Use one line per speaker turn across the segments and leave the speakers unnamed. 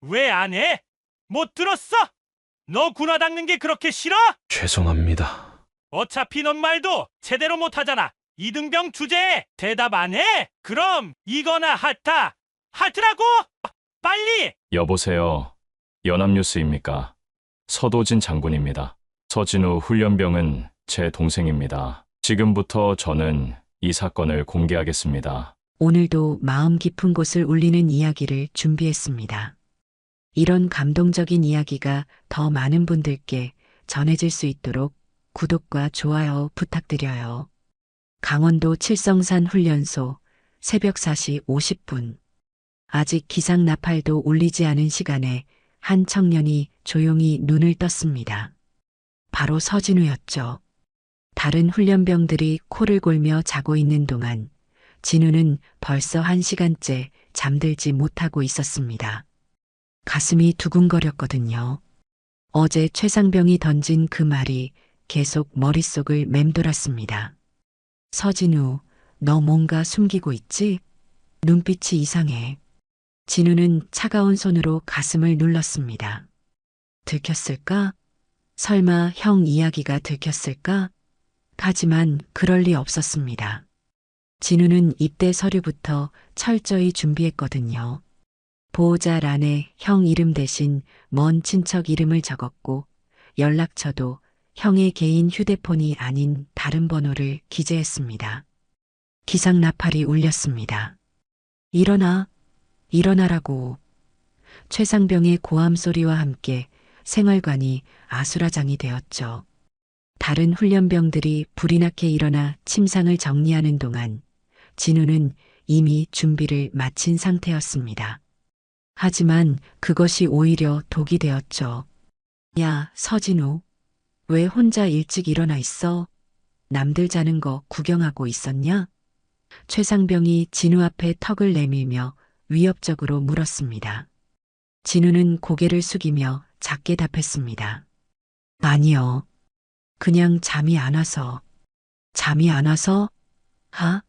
왜 안 해? 못 들었어? 너 군화 닦는 게 그렇게 싫어?
죄송합니다.
어차피 넌 말도 제대로 못 하잖아. 이등병 주제에 대답 안 해? 그럼 이거나 핥아. 핥으라고! 빨리!
여보세요. 연합뉴스입니까? 서도진 장군입니다. 서진우 훈련병은 제 동생입니다. 지금부터 저는 이 사건을 공개하겠습니다.
오늘도 마음 깊은 곳을 울리는 이야기를 준비했습니다. 이런 감동적인 이야기가 더 많은 분들께 전해질 수 있도록 구독과 좋아요 부탁드려요. 강원도 칠성산 훈련소 새벽 4시 50분. 아직 기상 나팔도 울리지 않은 시간에 한 청년이 조용히 눈을 떴습니다. 바로 서진우였죠. 다른 훈련병들이 코를 골며 자고 있는 동안 진우는 벌써 1시간째 잠들지 못하고 있었습니다. 가슴이 두근거렸거든요. 어제 최상병이 던진 그 말이 계속 머릿속을 맴돌았습니다. 서진우, 너 뭔가 숨기고 있지? 눈빛이 이상해. 진우는 차가운 손으로 가슴을 눌렀습니다. 들켰을까? 설마 형 이야기가 들켰을까? 하지만 그럴 리 없었습니다. 진우는 입대 서류부터 철저히 준비했거든요. 보호자란에 형 이름 대신 먼 친척 이름을 적었고 연락처도 형의 개인 휴대폰이 아닌 다른 번호를 기재했습니다. 기상 나팔이 울렸습니다. 일어나, 일어나라고. 최상병의 고함 소리와 함께 생활관이 아수라장이 되었죠. 다른 훈련병들이 불이 나게 일어나 침상을 정리하는 동안 진우는 이미 준비를 마친 상태였습니다. 하지만 그것이 오히려 독이 되었죠. 야, 서진우. 왜 혼자 일찍 일어나 있어? 남들 자는 거 구경하고 있었냐? 최상병이 진우 앞에 턱을 내밀며 위협적으로 물었습니다. 진우는 고개를 숙이며 작게 답했습니다. 아니요. 그냥 잠이 안 와서. 잠이 안 와서? 하?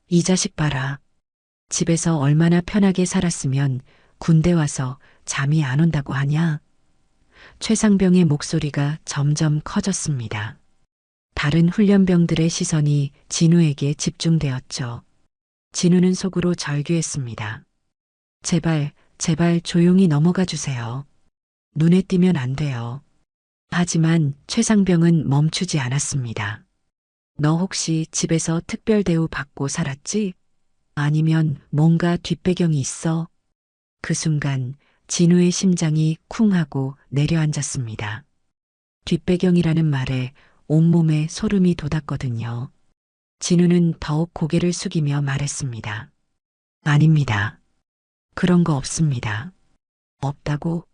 이 자식 봐라. 집에서 얼마나 편하게 살았으면 군대 와서 잠이 안 온다고 하냐? 최상병의 목소리가 점점 커졌습니다. 다른 훈련병들의 시선이 진우에게 집중되었죠. 진우는 속으로 절규했습니다. 제발, 제발 조용히 넘어가 주세요. 눈에 띄면 안 돼요. 하지만 최상병은 멈추지 않았습니다. 너 혹시 집에서 특별 대우 받고 살았지? 아니면 뭔가 뒷배경이 있어? 그 순간 진우의 심장이 쿵 하고 내려앉았습니다. 뒷배경이라는 말에 온몸에 소름이 돋았거든요. 진우는 더욱 고개를 숙이며 말했습니다. 아닙니다. 그런 거 없습니다. 없다고?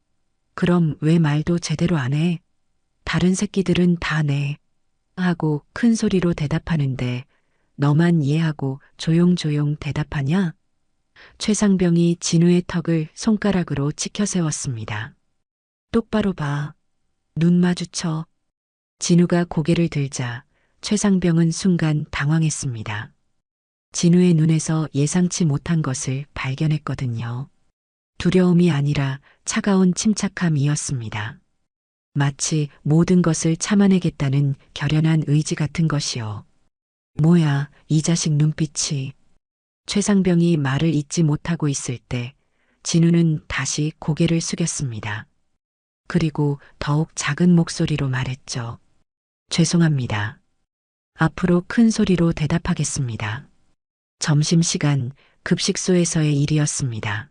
그럼 왜 말도 제대로 안 해? 다른 새끼들은 다 내. 하고 큰 소리로 대답하는데 너만 이해하고 조용조용 대답하냐? 최상병이 진우의 턱을 손가락으로 치켜 세웠습니다. 똑바로 봐. 눈 마주쳐. 진우가 고개를 들자 최상병은 순간 당황했습니다. 진우의 눈에서 예상치 못한 것을 발견했거든요. 두려움이 아니라 차가운 침착함이었습니다. 마치 모든 것을 참아내겠다는 결연한 의지 같은 것이요. 뭐야, 이 자식 눈빛이. 최상병이 말을 잇지 못하고 있을 때 진우는 다시 고개를 숙였습니다. 그리고 더욱 작은 목소리로 말했죠. 죄송합니다. 앞으로 큰 소리로 대답하겠습니다. 점심시간 급식소에서의 일이었습니다.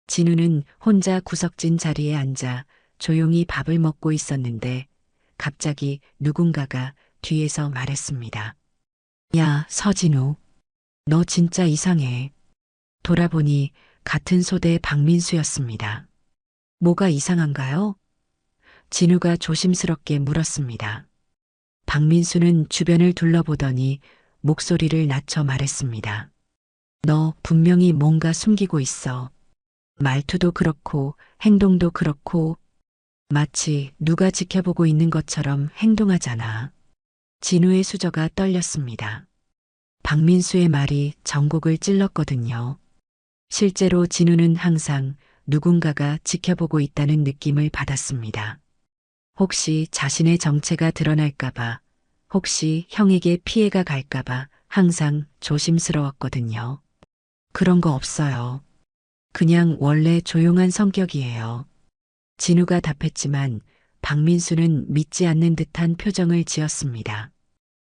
진우는 혼자 구석진 자리에 앉아 조용히 밥을 먹고 있었는데 갑자기 누군가가 뒤에서 말했습니다. 야, 서진우. 너 진짜 이상해. 돌아보니 같은 소대 박민수였습니다. 뭐가 이상한가요? 진우가 조심스럽게 물었습니다. 박민수는 주변을 둘러보더니 목소리를 낮춰 말했습니다. 너 분명히 뭔가 숨기고 있어. 말투도 그렇고 행동도 그렇고 마치 누가 지켜보고 있는 것처럼 행동하잖아. 진우의 수저가 떨렸습니다. 박민수의 말이 전곡을 찔렀거든요. 실제로 진우는 항상 누군가가 지켜보고 있다는 느낌을 받았습니다. 혹시 자신의 정체가 드러날까봐, 혹시 형에게 피해가 갈까봐 항상 조심스러웠거든요. 그런 거 없어요. 그냥 원래 조용한 성격이에요. 진우가 답했지만 박민수는 믿지 않는 듯한 표정을 지었습니다.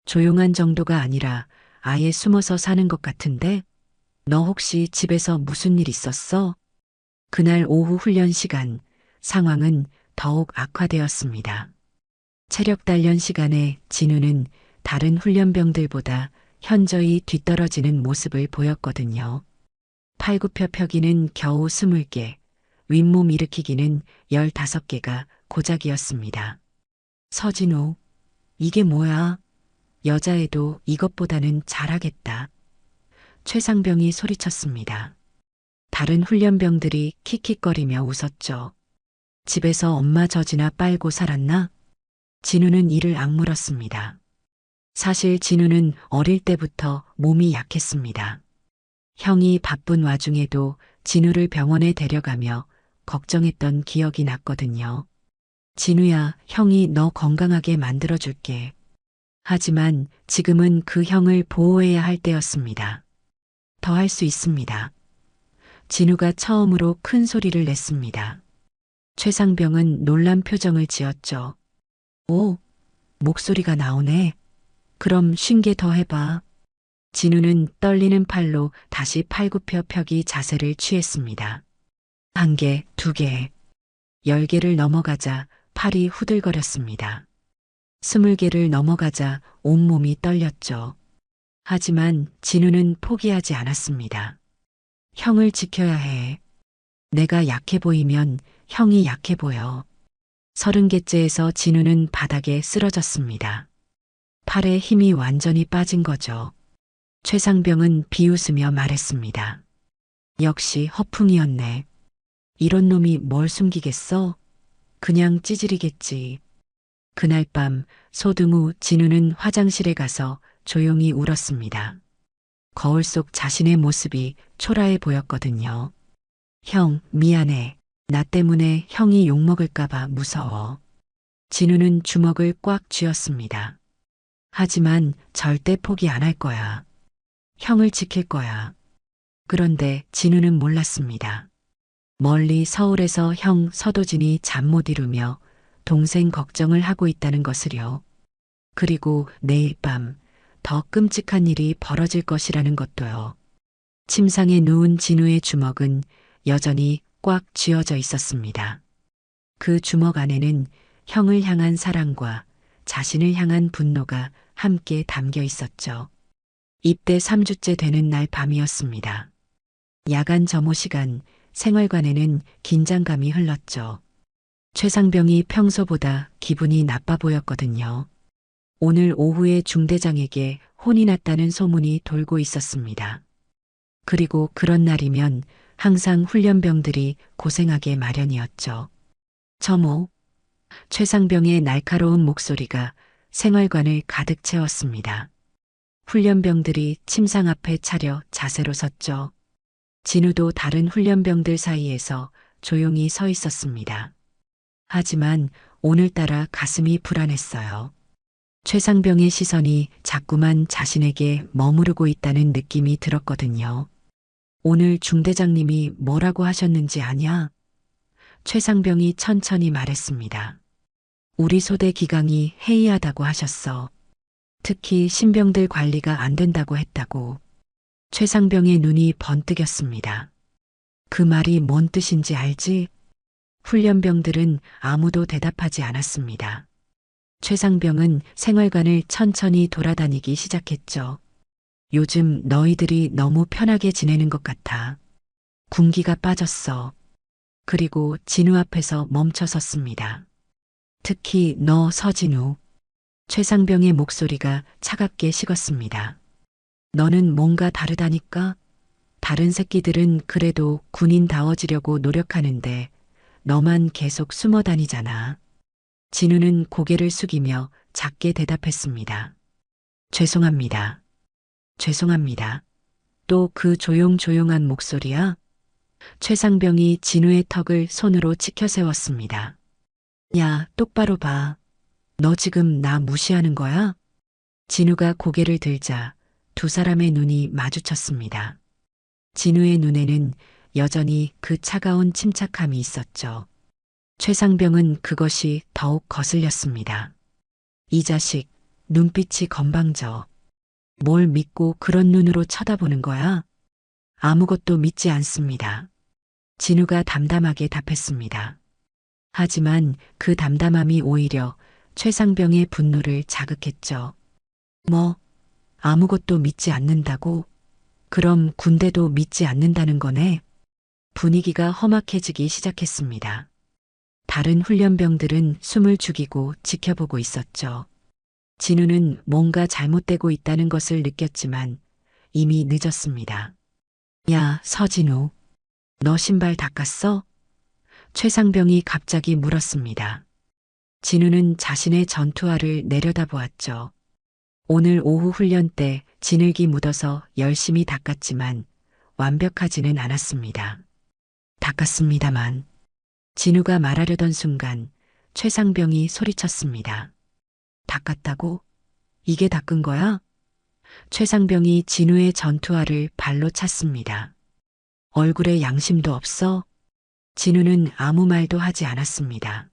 조용한 정도가 아니라 아예 숨어서 사는 것 같은데? 너 혹시 집에서 무슨 일 있었어? 그날 오후 훈련 시간, 상황은 더욱 악화되었습니다. 체력 단련 시간에 진우는 다른 훈련병들보다 현저히 뒤떨어지는 모습을 보였거든요. 팔굽혀펴기는 겨우 20개, 윗몸 일으키기는 15개가 고작이었습니다. 서진우, 이게 뭐야? 여자애도 이것보다는 잘하겠다. 최상병이 소리쳤습니다. 다른 훈련병들이 킥킥거리며 웃었죠. 집에서 엄마 젖이나 빨고 살았나? 진우는 이를 악물었습니다. 사실 진우는 어릴 때부터 몸이 약했습니다. 형이 바쁜 와중에도 진우를 병원에 데려가며 걱정했던 기억이 났거든요. 진우야, 형이 너 건강하게 만들어줄게. 하지만 지금은 그 형을 보호해야 할 때였습니다. 더 할 수 있습니다. 진우가 처음으로 큰 소리를 냈습니다. 최상병은 놀란 표정을 지었죠. 오, 목소리가 나오네. 그럼 50개 더 해봐. 진우는 떨리는 팔로 다시 팔굽혀펴기 자세를 취했습니다. 1개, 2개, 10개를 넘어가자 팔이 후들거렸습니다. 20개를 넘어가자 온몸이 떨렸죠. 하지만 진우는 포기하지 않았습니다. 형을 지켜야 해. 내가 약해 보이면 형이 약해 보여. 30개째에서 진우는 바닥에 쓰러졌습니다. 팔에 힘이 완전히 빠진 거죠. 최상병은 비웃으며 말했습니다. 역시 허풍이었네. 이런 놈이 뭘 숨기겠어? 그냥 찌질이겠지. 그날 밤 소등 후 진우는 화장실에 가서 조용히 울었습니다. 거울 속 자신의 모습이 초라해 보였거든요. 형, 미안해. 나 때문에 형이 욕먹을까봐 무서워. 진우는 주먹을 꽉 쥐었습니다. 하지만 절대 포기 안 할 거야. 형을 지킬 거야. 그런데 진우는 몰랐습니다. 멀리 서울에서 형 서도진이 잠 못 이루며 동생 걱정을 하고 있다는 것을요. 그리고 내일 밤 더 끔찍한 일이 벌어질 것이라는 것도요. 침상에 누운 진우의 주먹은 여전히 꽉 쥐어져 있었습니다. 그 주먹 안에는 형을 향한 사랑과 자신을 향한 분노가 함께 담겨 있었죠. 입대 3주째 되는 날 밤이었습니다. 야간 점호 시간, 생활관에는 긴장감이 흘렀죠. 최상병이 평소보다 기분이 나빠 보였거든요. 오늘 오후에 중대장에게 혼이 났다는 소문이 돌고 있었습니다. 그리고 그런 날이면 항상 훈련병들이 고생하게 마련이었죠. 점호, 최상병의 날카로운 목소리가 생활관을 가득 채웠습니다. 훈련병들이 침상 앞에 차려 자세로 섰죠. 진우도 다른 훈련병들 사이에서 조용히 서 있었습니다. 하지만 오늘따라 가슴이 불안했어요. 최상병의 시선이 자꾸만 자신에게 머무르고 있다는 느낌이 들었거든요. 오늘 중대장님이 뭐라고 하셨는지 아냐? 최상병이 천천히 말했습니다. 우리 소대 기강이 해이하다고 하셨어. 특히 신병들 관리가 안 된다고 했다고. 최상병의 눈이 번뜩였습니다. 그 말이 뭔 뜻인지 알지? 훈련병들은 아무도 대답하지 않았습니다. 최상병은 생활관을 천천히 돌아다니기 시작했죠. 요즘 너희들이 너무 편하게 지내는 것 같아. 군기가 빠졌어. 그리고 진우 앞에서 멈춰 섰습니다. 특히 너 서진우. 최상병의 목소리가 차갑게 식었습니다. 너는 뭔가 다르다니까? 다른 새끼들은 그래도 군인다워지려고 노력하는데 너만 계속 숨어 다니잖아. 진우는 고개를 숙이며 작게 대답했습니다. 죄송합니다. 죄송합니다. 또 그 조용조용한 목소리야? 최상병이 진우의 턱을 손으로 치켜 세웠습니다. 야, 똑바로 봐. 너 지금 나 무시하는 거야? 진우가 고개를 들자 두 사람의 눈이 마주쳤습니다. 진우의 눈에는 여전히 그 차가운 침착함이 있었죠. 최상병은 그것이 더욱 거슬렸습니다. 이 자식, 눈빛이 건방져. 뭘 믿고 그런 눈으로 쳐다보는 거야? 아무것도 믿지 않습니다. 진우가 담담하게 답했습니다. 하지만 그 담담함이 오히려 최상병의 분노를 자극했죠. 뭐, 아무것도 믿지 않는다고? 그럼 군대도 믿지 않는다는 거네? 분위기가 험악해지기 시작했습니다. 다른 훈련병들은 숨을 죽이고 지켜보고 있었죠. 진우는 뭔가 잘못되고 있다는 것을 느꼈지만 이미 늦었습니다. 야, 서진우. 너 신발 닦았어? 최상병이 갑자기 물었습니다. 진우는 자신의 전투화를 내려다보았죠. 오늘 오후 훈련 때 진흙이 묻어서 열심히 닦았지만 완벽하지는 않았습니다. 닦았습니다만. 진우가 말하려던 순간 최상병이 소리쳤습니다. 닦았다고? 이게 닦은 거야? 최상병이 진우의 전투화를 발로 찼습니다. 얼굴에 양심도 없어? 진우는 아무 말도 하지 않았습니다.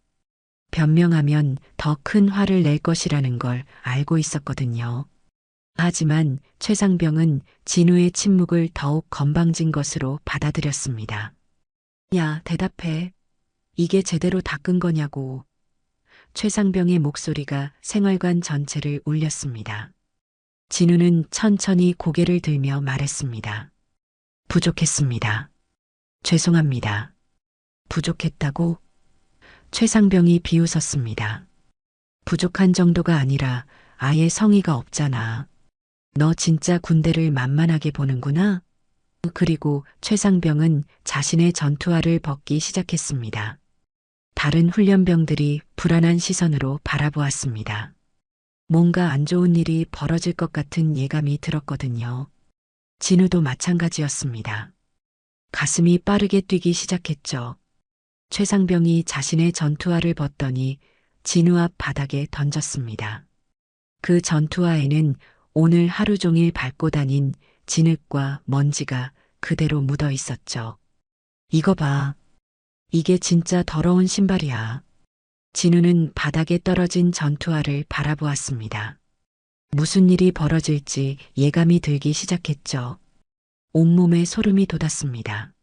변명하면 더 큰 화를 낼 것이라는 걸 알고 있었거든요. 하지만 최상병은 진우의 침묵을 더욱 건방진 것으로 받아들였습니다. 야, 대답해. 이게 제대로 닦은 거냐고. 최상병의 목소리가 생활관 전체를 울렸습니다. 진우는 천천히 고개를 들며 말했습니다. 부족했습니다. 죄송합니다. 부족했다고? 최상병이 비웃었습니다. 부족한 정도가 아니라 아예 성의가 없잖아. 너 진짜 군대를 만만하게 보는구나? 그리고 최상병은 자신의 전투화를 벗기 시작했습니다. 다른 훈련병들이 불안한 시선으로 바라보았습니다. 뭔가 안 좋은 일이 벌어질 것 같은 예감이 들었거든요. 진우도 마찬가지였습니다. 가슴이 빠르게 뛰기 시작했죠. 최상병이 자신의 전투화를 벗더니 진우 앞 바닥에 던졌습니다. 그 전투화에는 오늘 하루 종일 밟고 다닌 진흙과 먼지가 그대로 묻어 있었죠. 이거 봐. 이게 진짜 더러운 신발이야. 진우는 바닥에 떨어진 전투화를 바라보았습니다. 무슨 일이 벌어질지 예감이 들기 시작했죠. 온몸에 소름이 돋았습니다.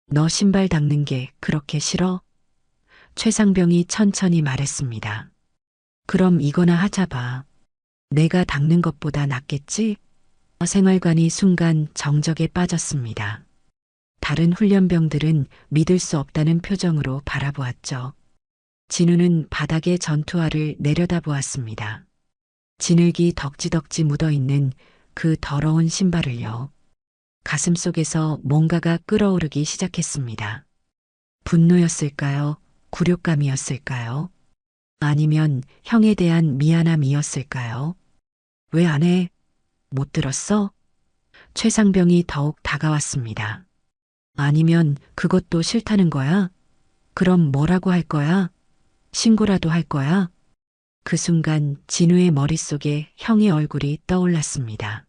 너 신발 닦는 게 그렇게 싫어? 최상병이 천천히 말했습니다. 그럼 이거나 하자 봐. 내가 닦는 것보다 낫겠지? 생활관이 순간 정적에 빠졌습니다. 다른 훈련병들은 믿을 수 없다는 표정으로 바라보았죠. 진우는 바닥에 전투화를 내려다보았습니다. 진흙이 덕지덕지 묻어있는 그 더러운 신발을요. 가슴속에서 뭔가가 끓어오르기 시작했습니다. 분노였을까요? 굴욕감이었을까요? 아니면 형에 대한 미안함이었을까요? 왜 안 해? 못 들었어? 최상병이 더욱 다가왔습니다. 아니면 그것도 싫다는 거야? 그럼 뭐라고 할 거야? 신고라도 할 거야? 그 순간 진우의 머릿속에 형의 얼굴이 떠올랐습니다.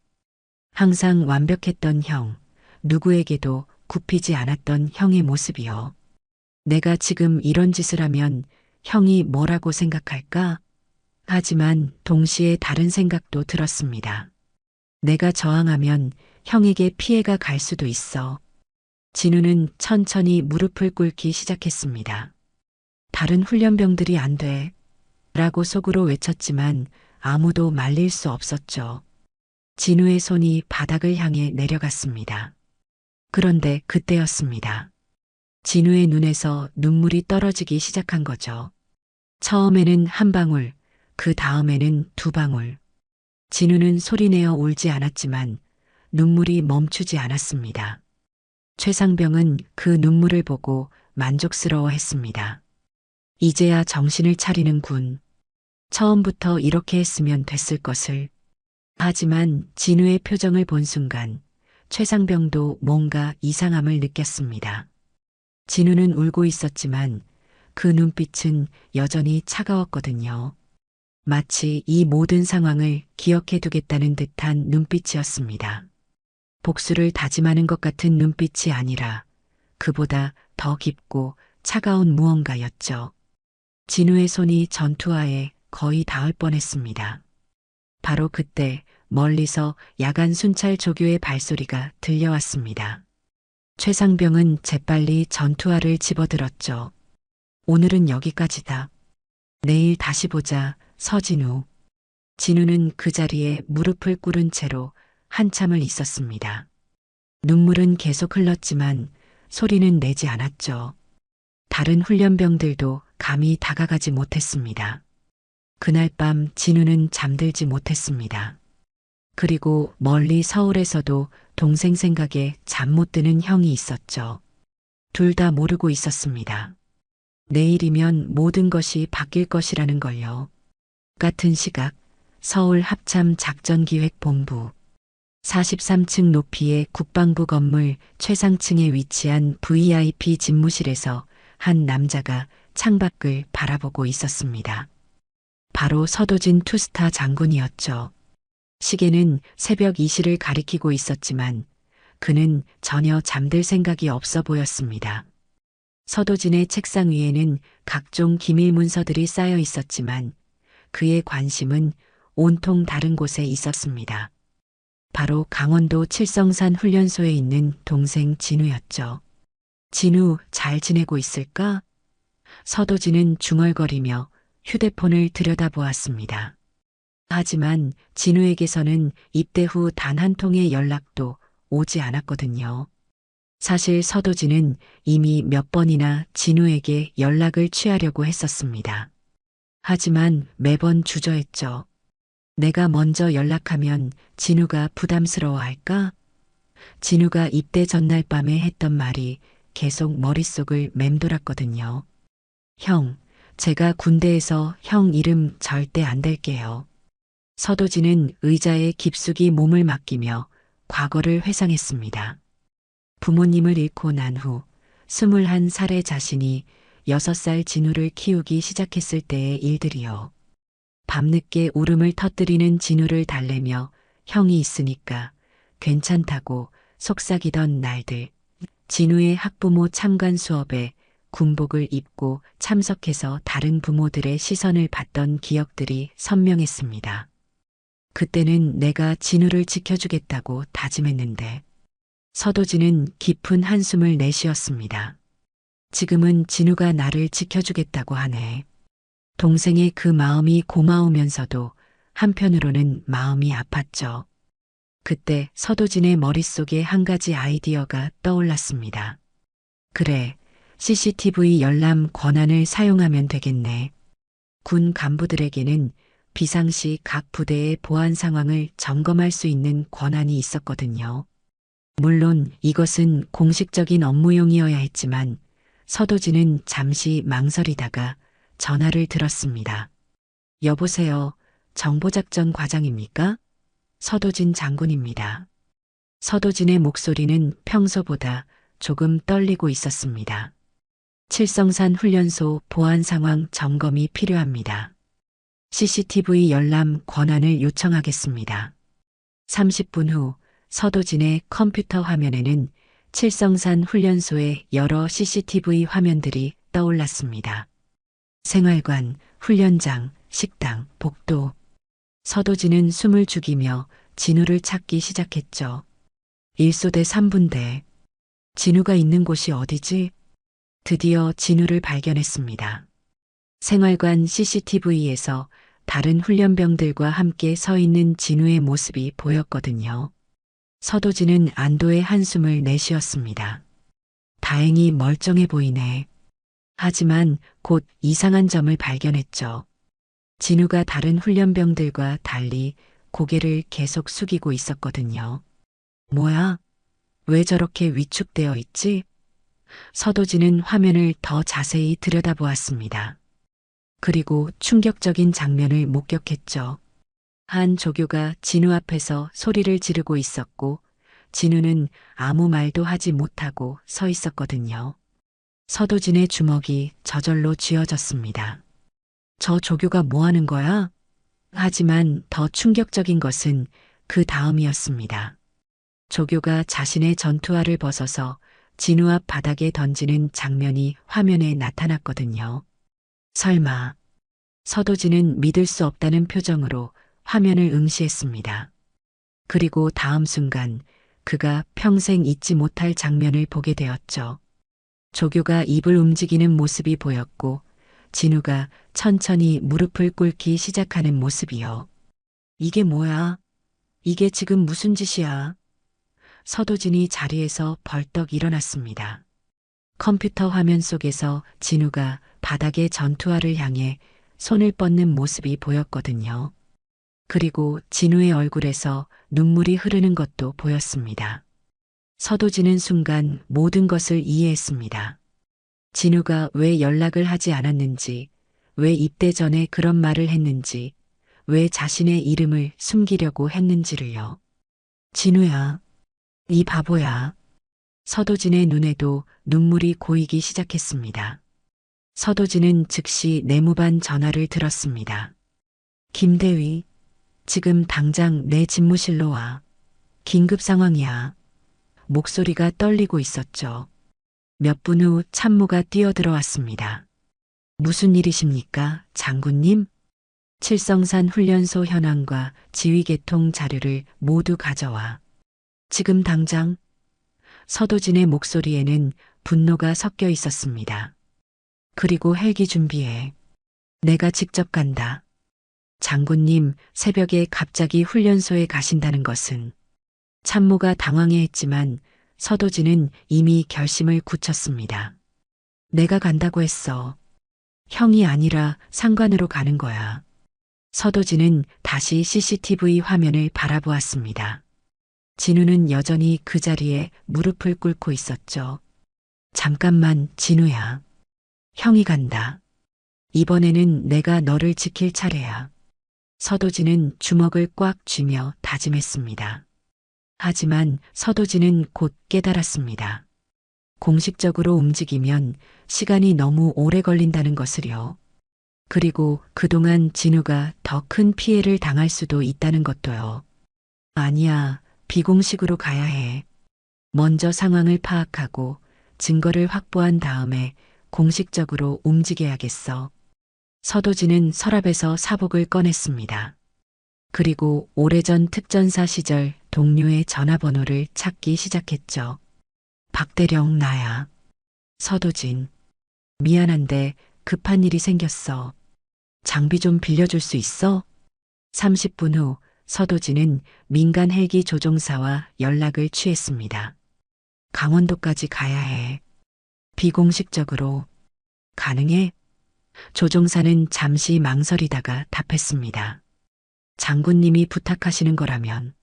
항상 완벽했던 형, 누구에게도 굽히지 않았던 형의 모습이요. 내가 지금 이런 짓을 하면 형이 뭐라고 생각할까? 하지만 동시에 다른 생각도 들었습니다. 내가 저항하면 형에게 피해가 갈 수도 있어. 진우는 천천히 무릎을 꿇기 시작했습니다. 다른 훈련병들이 안 돼. 라고 속으로 외쳤지만 아무도 말릴 수 없었죠. 진우의 손이 바닥을 향해 내려갔습니다. 그런데 그때였습니다. 진우의 눈에서 눈물이 떨어지기 시작한 거죠. 처음에는 한 방울, 그 다음에는 두 방울. 진우는 소리내어 울지 않았지만 눈물이 멈추지 않았습니다. 최상병은 그 눈물을 보고 만족스러워했습니다. 이제야 정신을 차리는군. 처음부터 이렇게 했으면 됐을 것을. 하지만 진우의 표정을 본 순간 최상병도 뭔가 이상함을 느꼈습니다. 진우는 울고 있었지만 그 눈빛은 여전히 차가웠거든요. 마치 이 모든 상황을 기억해 두겠다는 듯한 눈빛이었습니다. 복수를 다짐하는 것 같은 눈빛이 아니라 그보다 더 깊고 차가운 무언가였죠. 진우의 손이 전투화에 거의 닿을 뻔했습니다. 바로 그때 멀리서 야간 순찰 조교의 발소리가 들려왔습니다. 최상병은 재빨리 전투화를 집어들었죠. 오늘은 여기까지다. 내일 다시 보자, 서진우. 진우는 그 자리에 무릎을 꿇은 채로 한참을 있었습니다. 눈물은 계속 흘렀지만 소리는 내지 않았죠. 다른 훈련병들도 감히 다가가지 못했습니다. 그날 밤 진우는 잠들지 못했습니다. 그리고 멀리 서울에서도 동생 생각에 잠 못 드는 형이 있었죠. 둘 다 모르고 있었습니다. 내일이면 모든 것이 바뀔 것이라는 걸요. 같은 시각 서울 합참 작전기획본부 43층 높이의 국방부 건물 최상층에 위치한 VIP 집무실에서 한 남자가 창밖을 바라보고 있었습니다. 바로 서도진 투스타 장군이었죠. 시계는 새벽 2시를 가리키고 있었지만 그는 전혀 잠들 생각이 없어 보였습니다. 서도진의 책상 위에는 각종 기밀 문서들이 쌓여 있었지만 그의 관심은 온통 다른 곳에 있었습니다. 바로 강원도 칠성산 훈련소에 있는 동생 진우였죠. 진우, 잘 지내고 있을까? 서도진은 중얼거리며 휴대폰을 들여다보았습니다. 하지만 진우에게서는 입대 후 단 한 통의 연락도 오지 않았거든요. 사실 서도진은 이미 몇 번이나 진우에게 연락을 취하려고 했었습니다. 하지만 매번 주저했죠. 내가 먼저 연락하면 진우가 부담스러워할까? 진우가 입대 전날 밤에 했던 말이 계속 머릿속을 맴돌았거든요. 형, 제가 군대에서 형 이름 절대 안 댈게요. 서도진은 의자에 깊숙이 몸을 맡기며 과거를 회상했습니다. 부모님을 잃고 난 후 21살의 자신이 6살 진우를 키우기 시작했을 때의 일들이요. 밤늦게 울음을 터뜨리는 진우를 달래며 형이 있으니까 괜찮다고 속삭이던 날들. 진우의 학부모 참관 수업에 군복을 입고 참석해서 다른 부모들의 시선을 받던 기억들이 선명했습니다. 그때는 내가 진우를 지켜주겠다고 다짐했는데 서도진은 깊은 한숨을 내쉬었습니다. 지금은 진우가 나를 지켜주겠다고 하네. 동생의 그 마음이 고마우면서도 한편으로는 마음이 아팠죠. 그때 서도진의 머릿속에 한 가지 아이디어가 떠올랐습니다. 그래, CCTV 열람 권한을 사용하면 되겠네. 군 간부들에게는 비상시 각 부대의 보안 상황을 점검할 수 있는 권한이 있었거든요. 물론 이것은 공식적인 업무용이어야 했지만 서도진은 잠시 망설이다가 전화를 들었습니다. 여보세요, 정보작전 과장입니까? 서도진 장군입니다. 서도진의 목소리는 평소보다 조금 떨리고 있었습니다. 칠성산 훈련소 보안 상황 점검이 필요합니다. CCTV 열람 권한을 요청하겠습니다. 30분 후 서도진의 컴퓨터 화면에는 칠성산 훈련소의 여러 CCTV 화면들이 떠올랐습니다. 생활관, 훈련장, 식당, 복도. 서도진은 숨을 죽이며 진우를 찾기 시작했죠. 1소대 3분대. 진우가 있는 곳이 어디지? 드디어 진우를 발견했습니다. 생활관 CCTV에서 다른 훈련병들과 함께 서 있는 진우의 모습이 보였거든요. 서도진은 안도의 한숨을 내쉬었습니다. 다행히 멀쩡해 보이네. 하지만 곧 이상한 점을 발견했죠. 진우가 다른 훈련병들과 달리 고개를 계속 숙이고 있었거든요. 뭐야? 왜 저렇게 위축되어 있지? 서도진은 화면을 더 자세히 들여다보았습니다. 그리고 충격적인 장면을 목격했죠. 한 조교가 진우 앞에서 소리를 지르고 있었고 진우는 아무 말도 하지 못하고 서 있었거든요. 서도진의 주먹이 저절로 쥐어졌습니다. 저 조교가 뭐 하는 거야? 하지만 더 충격적인 것은 그 다음이었습니다. 조교가 자신의 전투화를 벗어서 진우 앞 바닥에 던지는 장면이 화면에 나타났거든요. 설마. 서도진은 믿을 수 없다는 표정으로 화면을 응시했습니다. 그리고 다음 순간 그가 평생 잊지 못할 장면을 보게 되었죠. 조교가 입을 움직이는 모습이 보였고 진우가 천천히 무릎을 꿇기 시작하는 모습이요. 이게 뭐야? 이게 지금 무슨 짓이야? 서도진이 자리에서 벌떡 일어났습니다. 컴퓨터 화면 속에서 진우가 바닥의 전투화를 향해 손을 뻗는 모습이 보였거든요. 그리고 진우의 얼굴에서 눈물이 흐르는 것도 보였습니다. 서도진은 순간 모든 것을 이해했습니다. 진우가 왜 연락을 하지 않았는지, 왜 입대 전에 그런 말을 했는지, 왜 자신의 이름을 숨기려고 했는지를요. 진우야, 이 바보야. 서도진의 눈에도 눈물이 고이기 시작했습니다. 서도진은 즉시 내무반 전화를 들었습니다. 김대위, 지금 당장 내 집무실로 와. 긴급 상황이야. 목소리가 떨리고 있었죠. 몇 분 후 참모가 뛰어들어왔습니다. 무슨 일이십니까, 장군님? 칠성산 훈련소 현황과 지휘계통 자료를 모두 가져와. 지금 당장. 서도진의 목소리에는 분노가 섞여 있었습니다. 그리고 헬기 준비해. 내가 직접 간다. 장군님, 새벽에 갑자기 훈련소에 가신다는 것은. 참모가 당황해했지만 서도진은 이미 결심을 굳혔습니다. 내가 간다고 했어. 형이 아니라 상관으로 가는 거야. 서도진은 다시 CCTV 화면을 바라보았습니다. 진우는 여전히 그 자리에 무릎을 꿇고 있었죠. 잠깐만, 진우야. 형이 간다. 이번에는 내가 너를 지킬 차례야. 서도진은 주먹을 꽉 쥐며 다짐했습니다. 하지만 서도진은 곧 깨달았습니다. 공식적으로 움직이면 시간이 너무 오래 걸린다는 것을요. 그리고 그동안 진우가 더 큰 피해를 당할 수도 있다는 것도요. 아니야, 비공식으로 가야 해. 먼저 상황을 파악하고 증거를 확보한 다음에 공식적으로 움직여야겠어. 서도진은 서랍에서 사복을 꺼냈습니다. 그리고 오래전 특전사 시절 동료의 전화번호를 찾기 시작했죠. 박대령, 나야. 서도진. 미안한데 급한 일이 생겼어. 장비 좀 빌려줄 수 있어? 30분 후 서도진은 민간 헬기 조종사와 연락을 취했습니다. 강원도까지 가야 해. 비공식적으로. 가능해? 조종사는 잠시 망설이다가 답했습니다. 장군님이 부탁하시는 거라면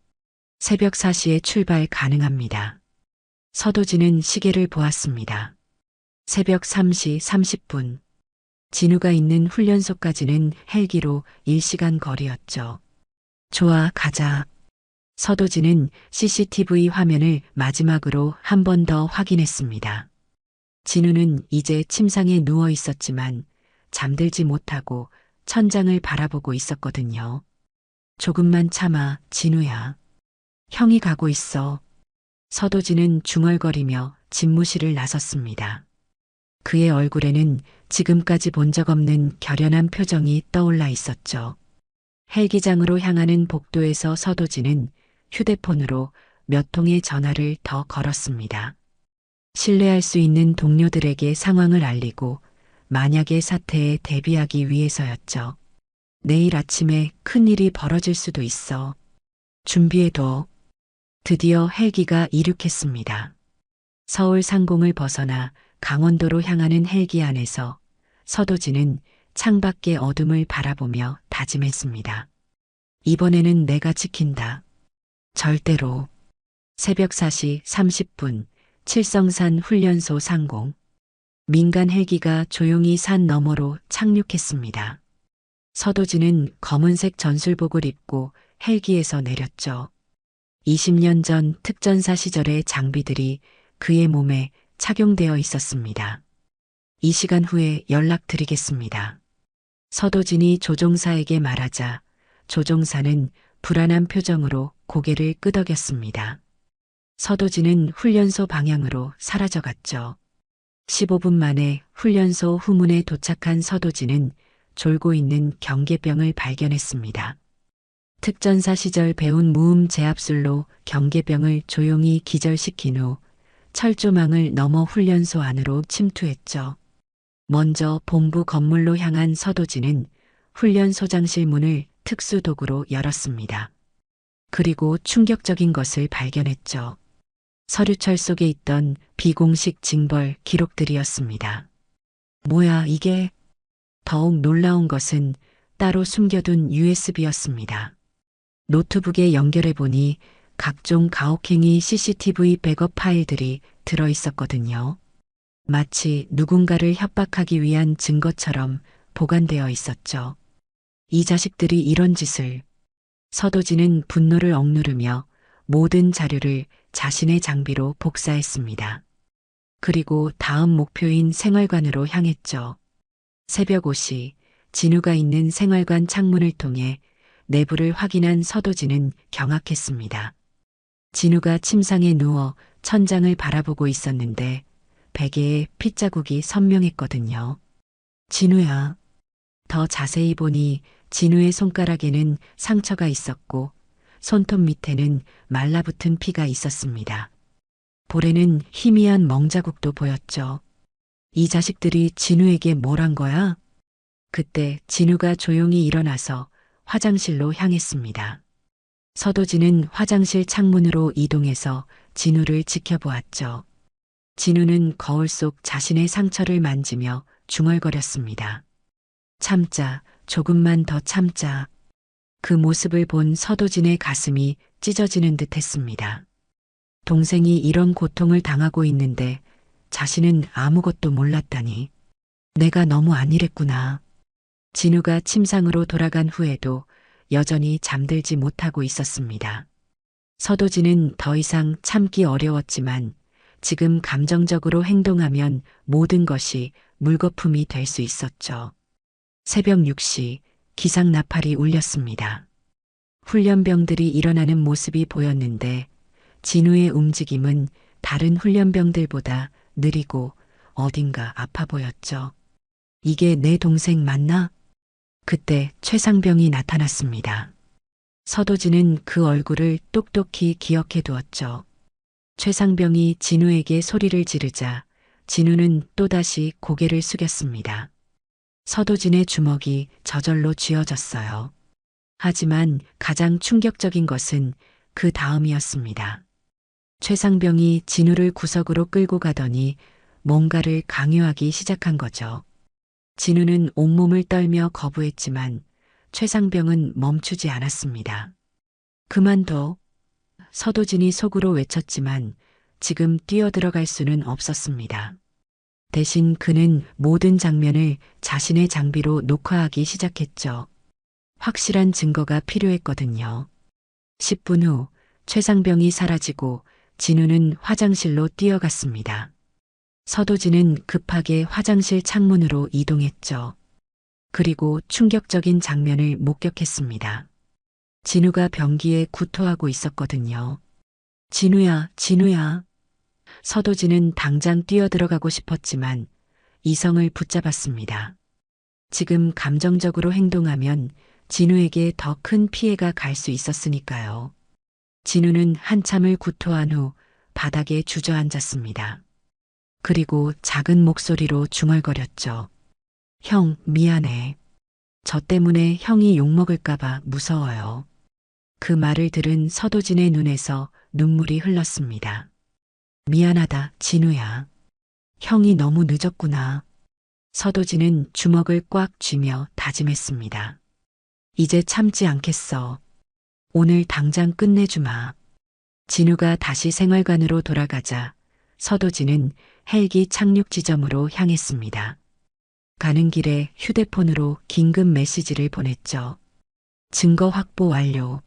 새벽 4시에 출발 가능합니다. 서도진은 시계를 보았습니다. 새벽 3시 30분. 진우가 있는 훈련소까지는 헬기로 1시간 거리였죠. 좋아, 가자. 서도진은 CCTV 화면을 마지막으로 한 번 더 확인했습니다. 진우는 이제 침상에 누워 있었지만 잠들지 못하고 천장을 바라보고 있었거든요. 조금만 참아, 진우야. 형이 가고 있어. 서도진은 중얼거리며 집무실을 나섰습니다. 그의 얼굴에는 지금까지 본 적 없는 결연한 표정이 떠올라 있었죠. 헬기장으로 향하는 복도에서 서도진은 휴대폰으로 몇 통의 전화를 더 걸었습니다. 신뢰할 수 있는 동료들에게 상황을 알리고 만약의 사태에 대비하기 위해서였죠. 내일 아침에 큰일이 벌어질 수도 있어. 준비해둬. 드디어 헬기가 이륙했습니다. 서울 상공을 벗어나 강원도로 향하는 헬기 안에서 서도진은 창밖의 어둠을 바라보며 다짐했습니다. 이번에는 내가 지킨다. 절대로. 새벽 4시 30분 칠성산 훈련소 상공. 민간 헬기가 조용히 산 너머로 착륙했습니다. 서도진은 검은색 전술복을 입고 헬기에서 내렸죠. 20년 전 특전사 시절의 장비들이 그의 몸에 착용되어 있었습니다. 이 시간 후에 연락드리겠습니다. 서도진이 조종사에게 말하자 조종사는 불안한 표정으로 고개를 끄덕였습니다. 서도진은 훈련소 방향으로 사라져갔죠. 15분 만에 훈련소 후문에 도착한 서도진은 졸고 있는 경계병을 발견했습니다. 특전사 시절 배운 무음 제압술로 경계병을 조용히 기절시킨 후 철조망을 넘어 훈련소 안으로 침투했죠. 먼저 본부 건물로 향한 서도진은 훈련소장실 문을 특수도구로 열었습니다. 그리고 충격적인 것을 발견했죠. 서류철 속에 있던 비공식 징벌 기록들이었습니다. 뭐야 이게? 더욱 놀라운 것은 따로 숨겨둔 USB였습니다. 노트북에 연결해보니 각종 가혹행위 CCTV 백업 파일들이 들어있었거든요. 마치 누군가를 협박하기 위한 증거처럼 보관되어 있었죠. 이 자식들이 이런 짓을. 서도진은 분노를 억누르며 모든 자료를 자신의 장비로 복사했습니다. 그리고 다음 목표인 생활관으로 향했죠. 새벽 5시 진우가 있는 생활관 창문을 통해 내부를 확인한 서도진은 경악했습니다. 진우가 침상에 누워 천장을 바라보고 있었는데 베개에 핏자국이 선명했거든요. 진우야. 더 자세히 보니 진우의 손가락에는 상처가 있었고 손톱 밑에는 말라붙은 피가 있었습니다. 볼에는 희미한 멍자국도 보였죠. 이 자식들이 진우에게 뭘 한 거야? 그때 진우가 조용히 일어나서 화장실로 향했습니다. 서도진은 화장실 창문으로 이동해서 진우를 지켜보았죠. 진우는 거울 속 자신의 상처를 만지며 중얼거렸습니다. 참자, 조금만 더 참자. 그 모습을 본 서도진의 가슴이 찢어지는 듯 했습니다. 동생이 이런 고통을 당하고 있는데 자신은 아무것도 몰랐다니. 내가 너무 안일했구나. 진우가 침상으로 돌아간 후에도 여전히 잠들지 못하고 있었습니다. 서도진은 더 이상 참기 어려웠지만 지금 감정적으로 행동하면 모든 것이 물거품이 될 수 있었죠. 새벽 6시 기상 나팔이 울렸습니다. 훈련병들이 일어나는 모습이 보였는데 진우의 움직임은 다른 훈련병들보다 느리고 어딘가 아파 보였죠. 이게 내 동생 맞나? 그때 최상병이 나타났습니다. 서도진은 그 얼굴을 똑똑히 기억해 두었죠. 최상병이 진우에게 소리를 지르자 진우는 또다시 고개를 숙였습니다. 서도진의 주먹이 저절로 쥐어졌어요. 하지만 가장 충격적인 것은 그 다음이었습니다. 최상병이 진우를 구석으로 끌고 가더니 뭔가를 강요하기 시작한 거죠. 진우는 온몸을 떨며 거부했지만 최상병은 멈추지 않았습니다. 그만둬. 서도진이 속으로 외쳤지만 지금 뛰어들어갈 수는 없었습니다. 대신 그는 모든 장면을 자신의 장비로 녹화하기 시작했죠. 확실한 증거가 필요했거든요. 10분 후 최상병이 사라지고 진우는 화장실로 뛰어갔습니다. 서도진은 급하게 화장실 창문으로 이동했죠. 그리고 충격적인 장면을 목격했습니다. 진우가 변기에 구토하고 있었거든요. 진우야, 진우야. 서도진은 당장 뛰어들어가고 싶었지만 이성을 붙잡았습니다. 지금 감정적으로 행동하면 진우에게 더 큰 피해가 갈 수 있었으니까요. 진우는 한참을 구토한 후 바닥에 주저앉았습니다. 그리고 작은 목소리로 중얼거렸죠. 형, 미안해. 저 때문에 형이 욕먹을까봐 무서워요. 그 말을 들은 서도진의 눈에서 눈물이 흘렀습니다. 미안하다, 진우야. 형이 너무 늦었구나. 서도진은 주먹을 꽉 쥐며 다짐했습니다. 이제 참지 않겠어. 오늘 당장 끝내주마. 진우가 다시 생활관으로 돌아가자 서도진은 헬기 착륙 지점으로 향했습니다. 가는 길에 휴대폰으로 긴급 메시지를 보냈죠. 증거 확보 완료.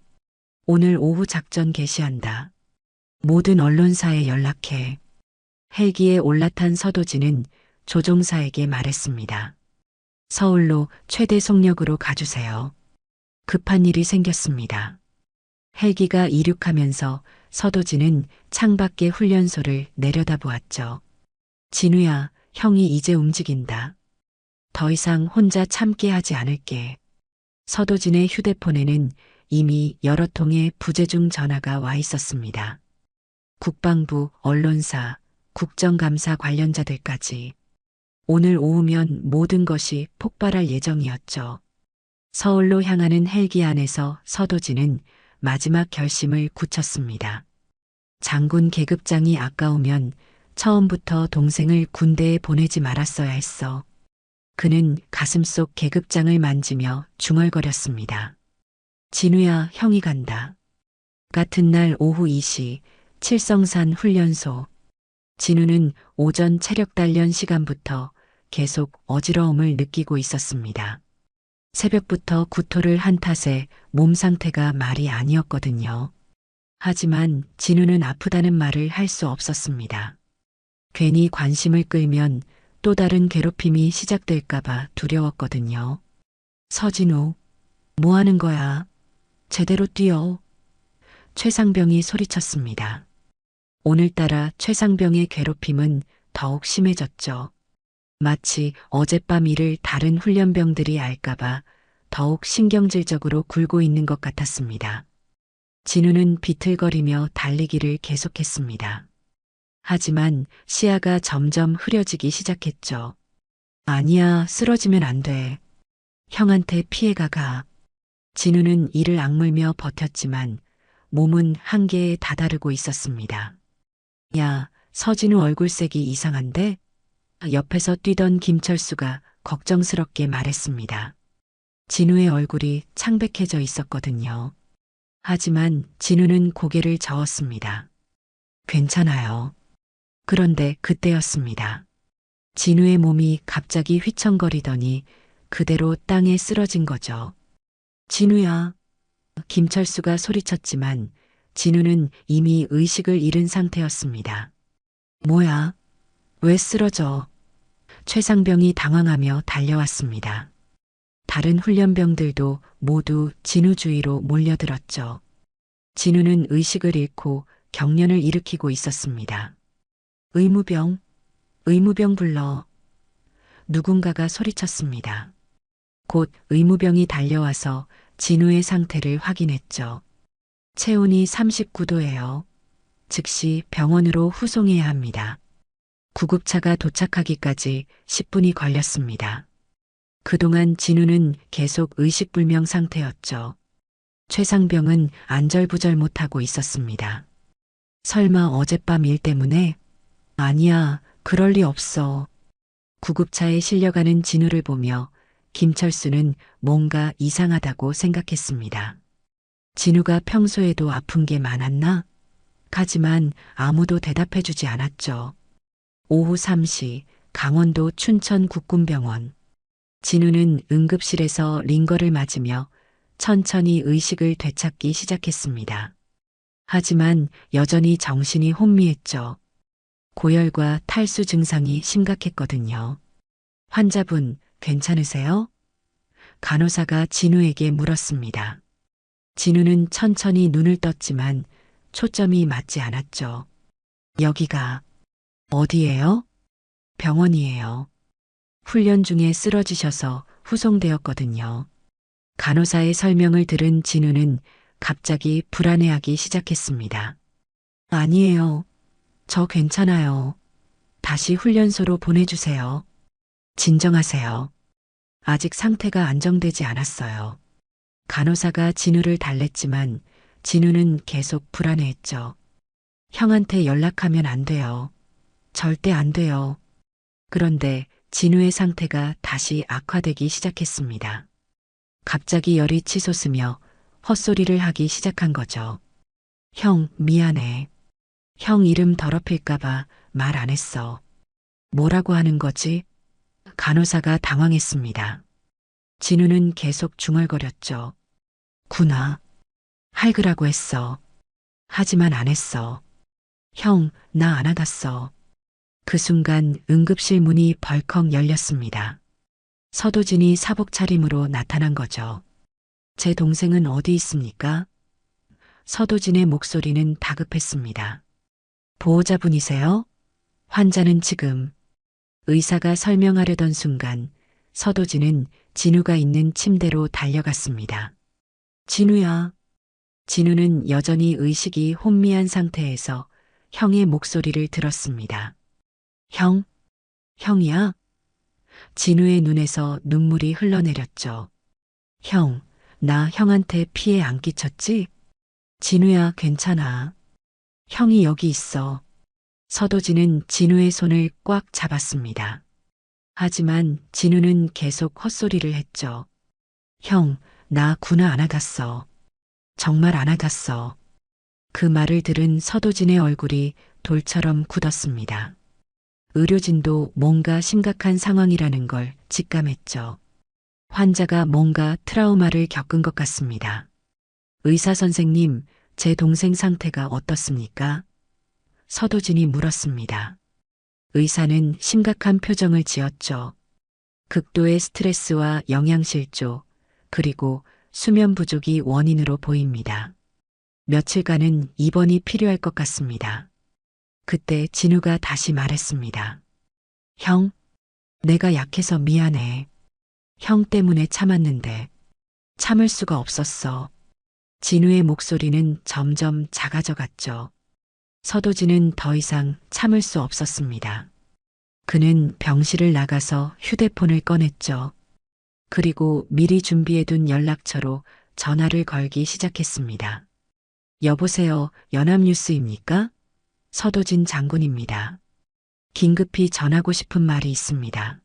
오늘 오후 작전 개시한다. 모든 언론사에 연락해. 헬기에 올라탄 서도진은 조종사에게 말했습니다. 서울로 최대 속력으로 가주세요. 급한 일이 생겼습니다. 헬기가 이륙하면서 서도진은 창밖의 훈련소를 내려다보았죠. 진우야, 형이 이제 움직인다. 더 이상 혼자 참게 하지 않을게. 서도진의 휴대폰에는 이미 여러 통의 부재중 전화가 와 있었습니다. 국방부, 언론사, 국정감사 관련자들까지. 오늘 오후면 모든 것이 폭발할 예정이었죠. 서울로 향하는 헬기 안에서 서도진은 마지막 결심을 굳혔습니다. 장군 계급장이 아까우면 처음부터 동생을 군대에 보내지 말았어야 했어. 그는 가슴속 계급장을 만지며 중얼거렸습니다. 진우야, 형이 간다. 같은 날 오후 2시 칠성산 훈련소. 진우는 오전 체력 단련 시간부터 계속 어지러움을 느끼고 있었습니다. 새벽부터 구토를 한 탓에 몸 상태가 말이 아니었거든요. 하지만 진우는 아프다는 말을 할 수 없었습니다. 괜히 관심을 끌면 또 다른 괴롭힘이 시작될까봐 두려웠거든요. 서진우, 뭐 하는 거야? 제대로 뛰어. 최상병이 소리쳤습니다. 오늘따라 최상병의 괴롭힘은 더욱 심해졌죠. 마치 어젯밤 일을 다른 훈련병들이 알까봐 더욱 신경질적으로 굴고 있는 것 같았습니다. 진우는 비틀거리며 달리기를 계속했습니다. 하지만 시야가 점점 흐려지기 시작했죠. 아니야, 쓰러지면 안 돼. 형한테 피해가 가. 진우는 이를 악물며 버텼지만 몸은 한계에 다다르고 있었습니다. 야, 서진우 얼굴색이 이상한데? 옆에서 뛰던 김철수가 걱정스럽게 말했습니다. 진우의 얼굴이 창백해져 있었거든요. 하지만 진우는 고개를 저었습니다. 괜찮아요. 그런데 그때였습니다. 진우의 몸이 갑자기 휘청거리더니 그대로 땅에 쓰러진 거죠. 진우야. 김철수가 소리쳤지만 진우는 이미 의식을 잃은 상태였습니다. 뭐야? 왜 쓰러져? 최상병이 당황하며 달려왔습니다. 다른 훈련병들도 모두 진우 주위로 몰려들었죠. 진우는 의식을 잃고 경련을 일으키고 있었습니다. 의무병 불러. 누군가가 소리쳤습니다. 곧 의무병이 달려와서 진우의 상태를 확인했죠. 체온이 39도예요. 즉시 병원으로 후송해야 합니다. 구급차가 도착하기까지 10분이 걸렸습니다. 그동안 진우는 계속 의식불명 상태였죠. 최상병은 안절부절 못하고 있었습니다. 설마 어젯밤 일 때문에? 아니야, 그럴 리 없어. 구급차에 실려가는 진우를 보며 김철수는 뭔가 이상하다고 생각했습니다. 진우가 평소에도 아픈 게 많았나? 하지만 아무도 대답해주지 않았죠. 오후 3시 강원도 춘천 국군병원. 진우는 응급실에서 링거를 맞으며 천천히 의식을 되찾기 시작했습니다. 하지만 여전히 정신이 혼미했죠. 고열과 탈수 증상이 심각했거든요. 환자분, 괜찮으세요? 간호사가 진우에게 물었습니다. 진우는 천천히 눈을 떴지만 초점이 맞지 않았죠. 여기가 어디예요? 병원이에요. 훈련 중에 쓰러지셔서 후송되었거든요. 간호사의 설명을 들은 진우는 갑자기 불안해하기 시작했습니다. 아니에요. 저 괜찮아요. 다시 훈련소로 보내주세요. 진정하세요. 아직 상태가 안정되지 않았어요. 간호사가 진우를 달랬지만 진우는 계속 불안해했죠. 형한테 연락하면 안 돼요. 절대 안 돼요. 그런데 진우의 상태가 다시 악화되기 시작했습니다. 갑자기 열이 치솟으며 헛소리를 하기 시작한 거죠. 형, 미안해. 형 이름 더럽힐까봐 말 안 했어. 뭐라고 하는 거지? 간호사가 당황했습니다. 진우는 계속 중얼거렸죠. 구나. 할그라고 했어. 하지만 안 했어. 형, 나 안 하갔어. 그 순간 응급실 문이 벌컥 열렸습니다. 서도진이 사복 차림으로 나타난 거죠. 제 동생은 어디 있습니까? 서도진의 목소리는 다급했습니다. 보호자분이세요? 환자는 지금. 의사가 설명하려던 순간 서도진은 진우가 있는 침대로 달려갔습니다. 진우야. 진우는 여전히 의식이 혼미한 상태에서 형의 목소리를 들었습니다. 형? 형이야? 진우의 눈에서 눈물이 흘러내렸죠. 형, 나 형한테 피해 안 끼쳤지? 진우야, 괜찮아. 형이 여기 있어. 서도진은 진우의 손을 꽉 잡았습니다. 하지만 진우는 계속 헛소리를 했죠. 형, 나 군화 안 하갔어. 정말 안 하갔어. 그 말을 들은 서도진의 얼굴이 돌처럼 굳었습니다. 의료진도 뭔가 심각한 상황이라는 걸 직감했죠. 환자가 뭔가 트라우마를 겪은 것 같습니다. 의사 선생님, 제 동생 상태가 어떻습니까? 서도진이 물었습니다. 의사는 심각한 표정을 지었죠. 극도의 스트레스와 영양실조, 그리고 수면 부족이 원인으로 보입니다. 며칠간은 입원이 필요할 것 같습니다. 그때 진우가 다시 말했습니다. 형, 내가 약해서 미안해. 형 때문에 참았는데 참을 수가 없었어. 진우의 목소리는 점점 작아져 갔죠. 서도진은 더 이상 참을 수 없었습니다. 그는 병실을 나가서 휴대폰을 꺼냈죠. 그리고 미리 준비해둔 연락처로 전화를 걸기 시작했습니다. 여보세요, 연합뉴스입니까? 서도진 장군입니다. 긴급히 전하고 싶은 말이 있습니다.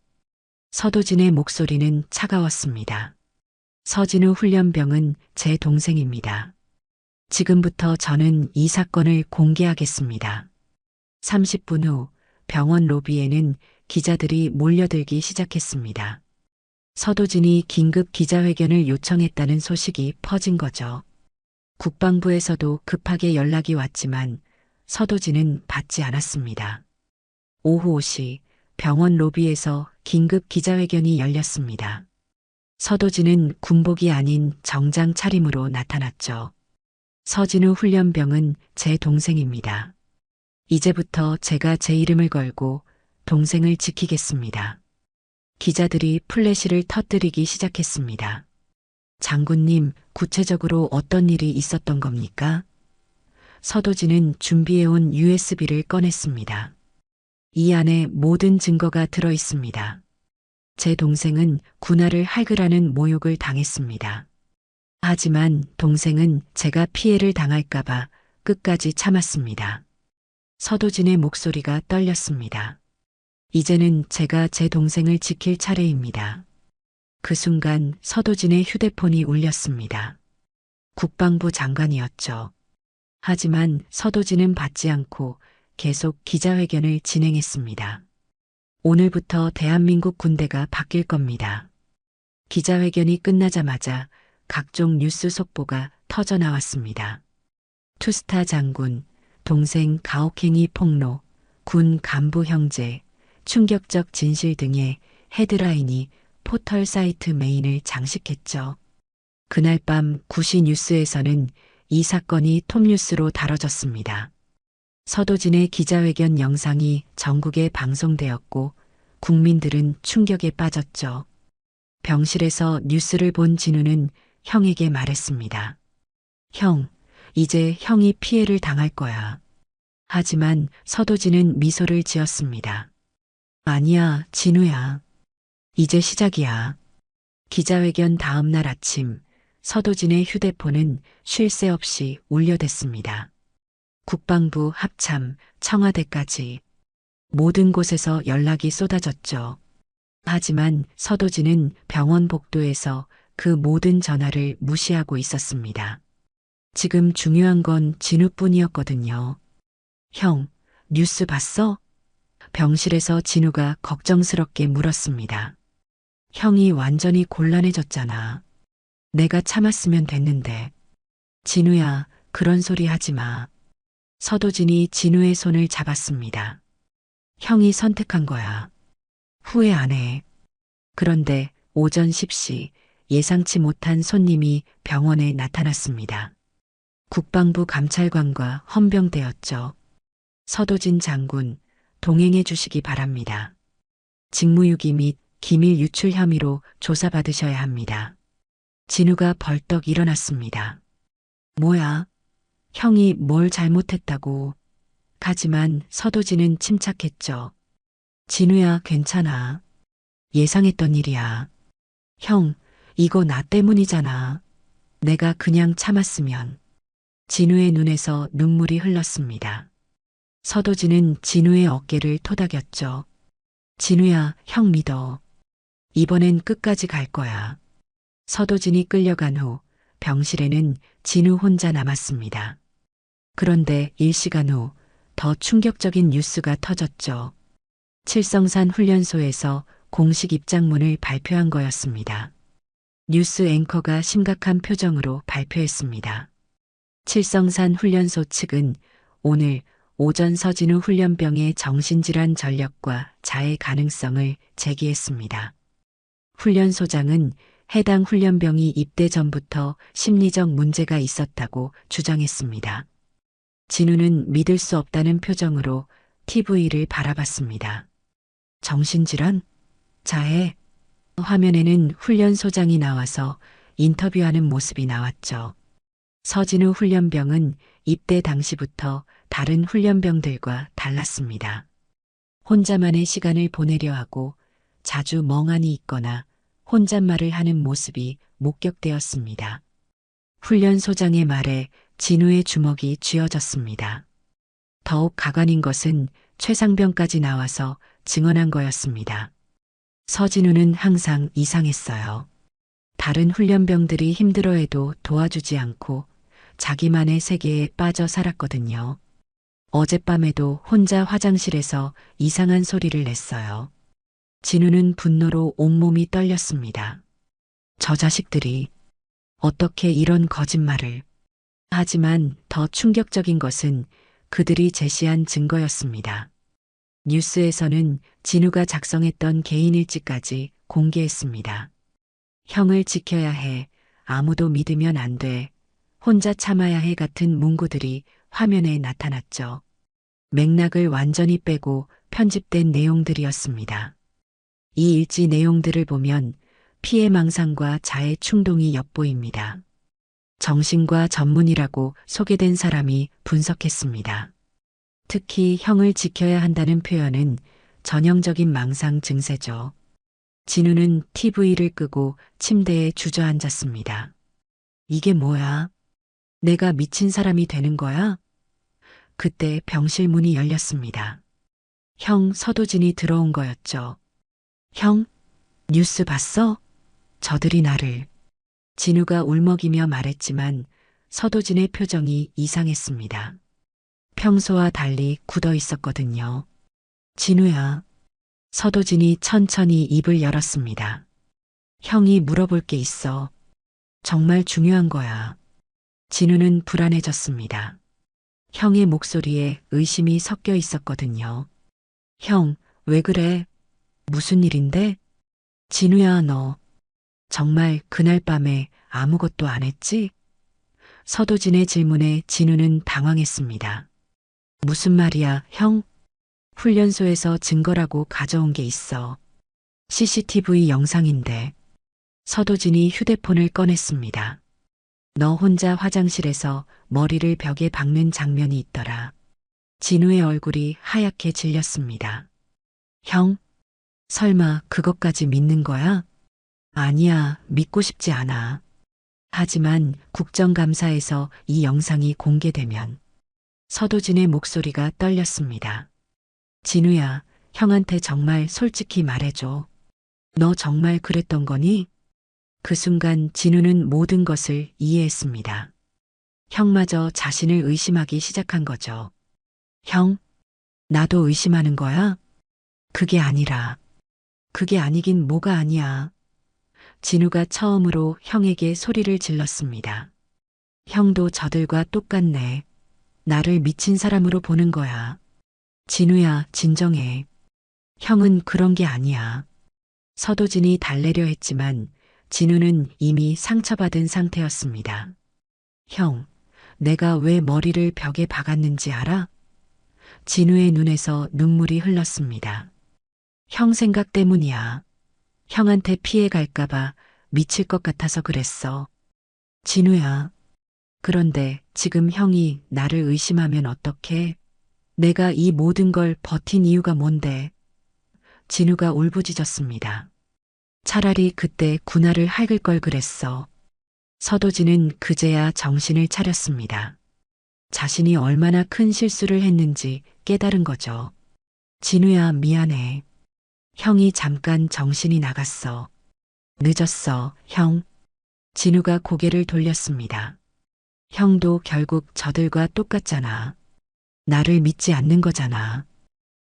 서도진의 목소리는 차가웠습니다. 서진우 훈련병은 제 동생입니다. 지금부터 저는 이 사건을 공개하겠습니다. 30분 후 병원 로비에는 기자들이 몰려들기 시작했습니다. 서도진이 긴급 기자회견을 요청했다는 소식이 퍼진 거죠. 국방부에서도 급하게 연락이 왔지만 서도진은 받지 않았습니다. 오후 5시 병원 로비에서 긴급 기자회견이 열렸습니다. 서도진은 군복이 아닌 정장 차림으로 나타났죠. 서진우 훈련병은 제 동생입니다. 이제부터 제가 제 이름을 걸고 동생을 지키겠습니다. 기자들이 플래시를 터뜨리기 시작했습니다. 장군님, 구체적으로 어떤 일이 있었던 겁니까? 서도진은 준비해온 USB를 꺼냈습니다. 이 안에 모든 증거가 들어 있습니다. 제 동생은 군화를 할그라는 모욕을 당했습니다. 하지만 동생은 제가 피해를 당할까봐 끝까지 참았습니다. 서도진의 목소리가 떨렸습니다. 이제는 제가 제 동생을 지킬 차례입니다. 그 순간 서도진의 휴대폰이 울렸습니다. 국방부 장관이었죠. 하지만 서도진은 받지 않고 계속 기자회견을 진행했습니다. 오늘부터 대한민국 군대가 바뀔 겁니다. 기자회견이 끝나자마자 각종 뉴스 속보가 터져 나왔습니다. 투스타 장군, 동생 가혹행위 폭로, 군 간부 형제, 충격적 진실 등의 헤드라인이 포털 사이트 메인을 장식했죠. 그날 밤 9시 뉴스에서는 이 사건이 톱뉴스로 다뤄졌습니다. 서도진의 기자회견 영상이 전국에 방송되었고 국민들은 충격에 빠졌죠. 병실에서 뉴스를 본 진우는 형에게 말했습니다. 형, 이제 형이 피해를 당할 거야. 하지만 서도진은 미소를 지었습니다. 아니야, 진우야. 이제 시작이야. 기자회견 다음 날 아침, 서도진의 휴대폰은 쉴 새 없이 울려댔습니다. 국방부, 합참, 청와대까지 모든 곳에서 연락이 쏟아졌죠. 하지만 서도진은 병원 복도에서 그 모든 전화를 무시하고 있었습니다. 지금 중요한 건 진우뿐이었거든요. 형, 뉴스 봤어? 병실에서 진우가 걱정스럽게 물었습니다. 형이 완전히 곤란해졌잖아. 내가 참았으면 됐는데. 진우야, 그런 소리 하지 마. 서도진이 진우의 손을 잡았습니다. 형이 선택한 거야. 후회 안 해. 그런데 오전 10시 예상치 못한 손님이 병원에 나타났습니다. 국방부 감찰관과 헌병대였죠. 서도진 장군, 동행해 주시기 바랍니다. 직무유기 및 기밀 유출 혐의로 조사받으셔야 합니다. 진우가 벌떡 일어났습니다. 뭐야? 형이 뭘 잘못했다고. 하지만 서도진은 침착했죠. 진우야, 괜찮아. 예상했던 일이야. 형, 이거 나 때문이잖아. 내가 그냥 참았으면. 진우의 눈에서 눈물이 흘렀습니다. 서도진은 진우의 어깨를 토닥였죠. 진우야, 형 믿어. 이번엔 끝까지 갈 거야. 서도진이 끌려간 후 병실에는 진우 혼자 남았습니다. 그런데 1시간 후 더 충격적인 뉴스가 터졌죠. 칠성산 훈련소에서 공식 입장문을 발표한 거였습니다. 뉴스 앵커가 심각한 표정으로 발표했습니다. 칠성산 훈련소 측은 오늘 오전 서진우 훈련병의 정신질환 전력과 자해 가능성을 제기했습니다. 훈련소장은 해당 훈련병이 입대 전부터 심리적 문제가 있었다고 주장했습니다. 진우는 믿을 수 없다는 표정으로 TV를 바라봤습니다. 정신질환? 자해? 화면에는 훈련소장이 나와서 인터뷰하는 모습이 나왔죠. 서진우 훈련병은 입대 당시부터 다른 훈련병들과 달랐습니다. 혼자만의 시간을 보내려 하고 자주 멍하니 있거나 혼잣말을 하는 모습이 목격되었습니다. 훈련소장의 말에 진우의 주먹이 쥐어졌습니다. 더욱 가관인 것은 최상병까지 나와서 증언한 거였습니다. 서진우는 항상 이상했어요. 다른 훈련병들이 힘들어해도 도와주지 않고 자기만의 세계에 빠져 살았거든요. 어젯밤에도 혼자 화장실에서 이상한 소리를 냈어요. 진우는 분노로 온몸이 떨렸습니다. 저 자식들이 어떻게 이런 거짓말을. 하지만 더 충격적인 것은 그들이 제시한 증거였습니다. 뉴스에서는 진우가 작성했던 개인일지까지 공개했습니다. 형을 지켜야 해. 아무도 믿으면 안 돼. 혼자 참아야 해 같은 문구들이 화면에 나타났죠. 맥락을 완전히 빼고 편집된 내용들이었습니다. 이 일지 내용들을 보면 피해망상과 자해 충동이 엿보입니다. 정신과 전문이라고 소개된 사람이 분석했습니다. 특히 형을 지켜야 한다는 표현은 전형적인 망상 증세죠. 진우는 TV를 끄고 침대에 주저앉았습니다. 이게 뭐야? 내가 미친 사람이 되는 거야? 그때 병실 문이 열렸습니다. 형 서도진이 들어온 거였죠. 형, 뉴스 봤어? 저들이 나를. 진우가 울먹이며 말했지만 서도진의 표정이 이상했습니다. 평소와 달리 굳어 있었거든요. 진우야. 서도진이 천천히 입을 열었습니다. 형이 물어볼 게 있어. 정말 중요한 거야. 진우는 불안해졌습니다. 형의 목소리에 의심이 섞여 있었거든요. 형, 왜 그래? 무슨 일인데? 진우야, 너 정말 그날 밤에 아무것도 안 했지? 서도진의 질문에 진우는 당황했습니다. 무슨 말이야, 형? 훈련소에서 증거라고 가져온 게 있어. CCTV 영상인데. 서도진이 휴대폰을 꺼냈습니다. 너 혼자 화장실에서 머리를 벽에 박는 장면이 있더라. 진우의 얼굴이 하얗게 질렸습니다. 형? 설마 그것까지 믿는 거야? 아니야, 믿고 싶지 않아. 하지만 국정감사에서 이 영상이 공개되면. 서도진의 목소리가 떨렸습니다. 진우야, 형한테 정말 솔직히 말해줘. 너 정말 그랬던 거니? 그 순간 진우는 모든 것을 이해했습니다. 형마저 자신을 의심하기 시작한 거죠. 형, 나도 의심하는 거야? 그게 아니라. 그게 아니긴 뭐가 아니야. 진우가 처음으로 형에게 소리를 질렀습니다. 형도 저들과 똑같네. 나를 미친 사람으로 보는 거야. 진우야, 진정해. 형은 그런 게 아니야. 서도진이 달래려 했지만 진우는 이미 상처받은 상태였습니다. 형, 내가 왜 머리를 벽에 박았는지 알아? 진우의 눈에서 눈물이 흘렀습니다. 형 생각 때문이야. 형한테 피해 갈까봐 미칠 것 같아서 그랬어. 진우야. 그런데 지금 형이 나를 의심하면 어떡해? 내가 이 모든 걸 버틴 이유가 뭔데? 진우가 울부짖었습니다. 차라리 그때 군화를 할글 걸 그랬어. 서도진은 그제야 정신을 차렸습니다. 자신이 얼마나 큰 실수를 했는지 깨달은 거죠. 진우야, 미안해. 형이 잠깐 정신이 나갔어. 늦었어, 형. 진우가 고개를 돌렸습니다. 형도 결국 저들과 똑같잖아. 나를 믿지 않는 거잖아.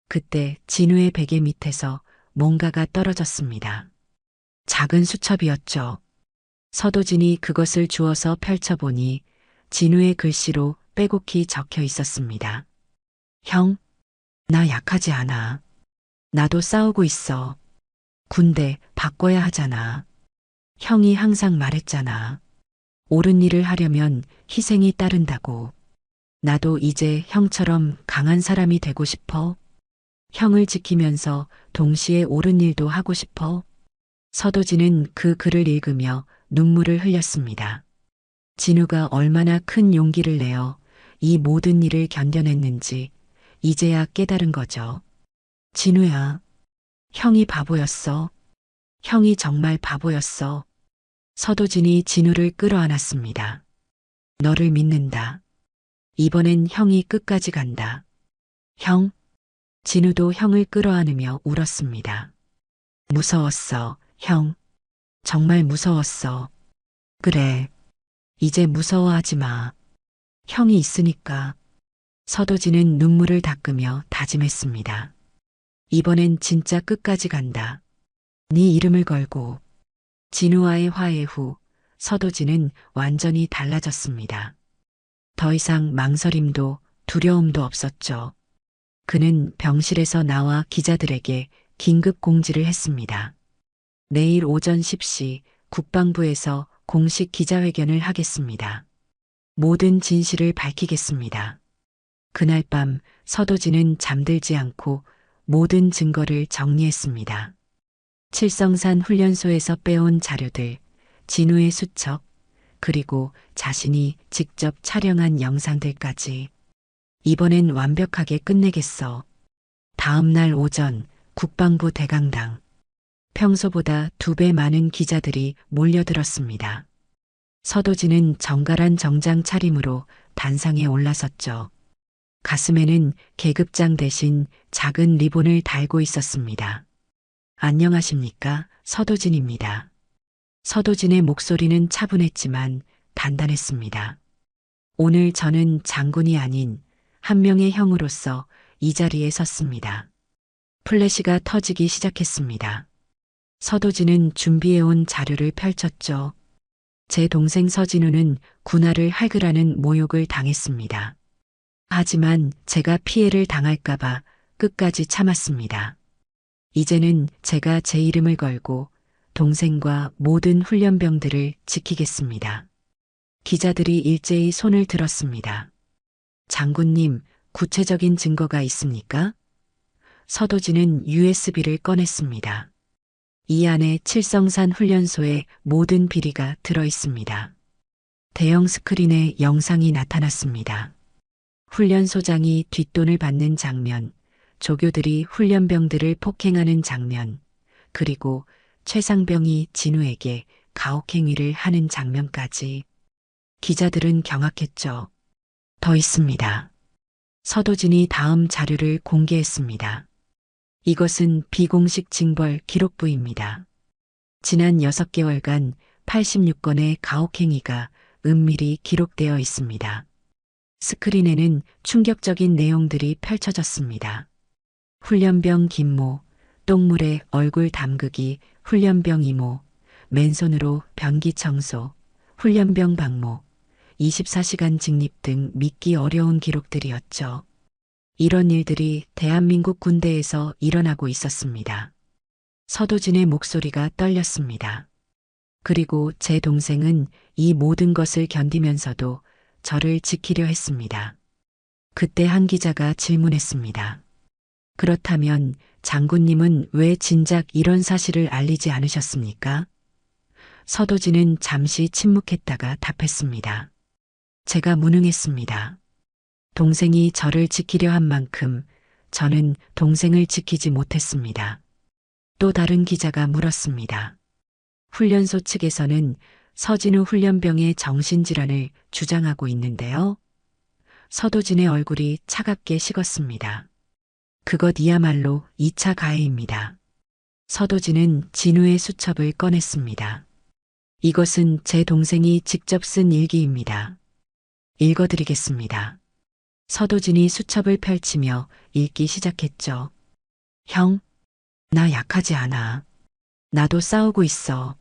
그때 진우의 베개 밑에서 뭔가가 떨어졌습니다. 작은 수첩이었죠. 서도진이 그것을 주워서 펼쳐보니 진우의 글씨로 빼곡히 적혀 있었습니다. 형, 나 약하지 않아. 나도 싸우고 있어. 군대 바꿔야 하잖아. 형이 항상 말했잖아. 옳은 일을 하려면 희생이 따른다고. 나도 이제 형처럼 강한 사람이 되고 싶어. 형을 지키면서 동시에 옳은 일도 하고 싶어. 서도진은 그 글을 읽으며 눈물을 흘렸습니다. 진우가 얼마나 큰 용기를 내어 이 모든 일을 견뎌냈는지 이제야 깨달은 거죠. 진우야, 형이 바보였어. 형이 정말 바보였어. 서도진이 진우를 끌어안았습니다. 너를 믿는다. 이번엔 형이 끝까지 간다. 형. 진우도 형을 끌어안으며 울었습니다. 무서웠어, 형. 정말 무서웠어. 그래. 이제 무서워하지 마. 형이 있으니까. 서도진은 눈물을 닦으며 다짐했습니다. 이번엔 진짜 끝까지 간다. 네 이름을 걸고. 진우와의 화해 후 서도진은 완전히 달라졌습니다. 더 이상 망설임도 두려움도 없었죠. 그는 병실에서 나와 기자들에게 긴급 공지를 했습니다. 내일 오전 10시 국방부에서 공식 기자회견을 하겠습니다. 모든 진실을 밝히겠습니다. 그날 밤 서도진은 잠들지 않고 모든 증거를 정리했습니다. 칠성산 훈련소에서 빼온 자료들, 진우의 수첩, 그리고 자신이 직접 촬영한 영상들까지. 이번엔 완벽하게 끝내겠어. 다음 날 오전 국방부 대강당. 평소보다 2배 많은 기자들이 몰려들었습니다. 서도진은 정갈한 정장 차림으로 단상에 올라섰죠. 가슴에는 계급장 대신 작은 리본을 달고 있었습니다. 안녕하십니까, 서도진입니다. 서도진의 목소리는 차분했지만 단단했습니다. 오늘 저는 장군이 아닌 한 명의 형으로서 이 자리에 섰습니다. 플래시가 터지기 시작했습니다. 서도진은 준비해온 자료를 펼쳤죠. 제 동생 서진우는 군화를 할그라는 모욕을 당했습니다. 하지만 제가 피해를 당할까봐 끝까지 참았습니다. 이제는 제가 제 이름을 걸고 동생과 모든 훈련병들을 지키겠습니다. 기자들이 일제히 손을 들었습니다. 장군님, 구체적인 증거가 있습니까? 서도진은 USB를 꺼냈습니다. 이 안에 칠성산 훈련소의 모든 비리가 들어 있습니다. 대형 스크린에 영상이 나타났습니다. 훈련소장이 뒷돈을 받는 장면, 조교들이 훈련병들을 폭행하는 장면, 그리고 최상병이 진우에게 가혹행위를 하는 장면까지. 기자들은 경악했죠. 더 있습니다. 서도진이 다음 자료를 공개했습니다. 이것은 비공식 징벌 기록부입니다. 지난 6개월간 86건의 가혹행위가 은밀히 기록되어 있습니다. 스크린에는 충격적인 내용들이 펼쳐졌습니다. 훈련병 김모, 똥물에 얼굴 담그기, 훈련병 이모, 맨손으로 변기 청소, 훈련병 박모, 24시간 직립 등 믿기 어려운 기록들이었죠. 이런 일들이 대한민국 군대에서 일어나고 있었습니다. 서도진의 목소리가 떨렸습니다. 그리고 제 동생은 이 모든 것을 견디면서도 저를 지키려 했습니다. 그때 한 기자가 질문했습니다. 그렇다면 장군님은 왜 진작 이런 사실을 알리지 않으셨습니까? 서도진은 잠시 침묵했다가 답했습니다. 제가 무능했습니다. 동생이 저를 지키려 한 만큼 저는 동생을 지키지 못했습니다. 또 다른 기자가 물었습니다. 훈련소 측에서는 서진우 훈련병의 정신질환을 주장하고 있는데요. 서도진의 얼굴이 차갑게 식었습니다. 그것이야말로 2차 가해입니다. 서도진은 진우의 수첩을 꺼냈습니다. 이것은 제 동생이 직접 쓴 일기입니다. 읽어드리겠습니다. 서도진이 수첩을 펼치며 읽기 시작했죠. 형, 나 약하지 않아. 나도 싸우고 있어.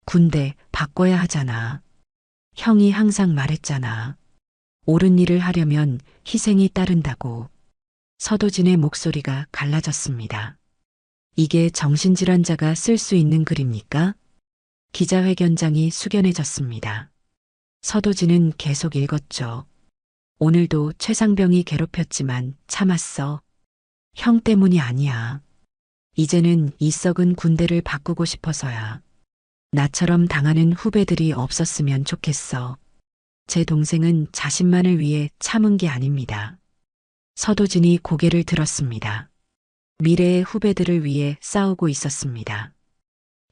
군대 바꿔야 하잖아. 형이 항상 말했잖아. 옳은 일을 하려면 희생이 따른다고. 서도진의 목소리가 갈라졌습니다. 이게 정신질환자가 쓸 수 있는 글입니까? 기자회견장이 숙연해졌습니다. 서도진은 계속 읽었죠. 오늘도 최상병이 괴롭혔지만 참았어. 형 때문이 아니야. 이제는 이 썩은 군대를 바꾸고 싶어서야. 나처럼 당하는 후배들이 없었으면 좋겠어. 제 동생은 자신만을 위해 참은 게 아닙니다. 서도진이 고개를 들었습니다. 미래의 후배들을 위해 싸우고 있었습니다.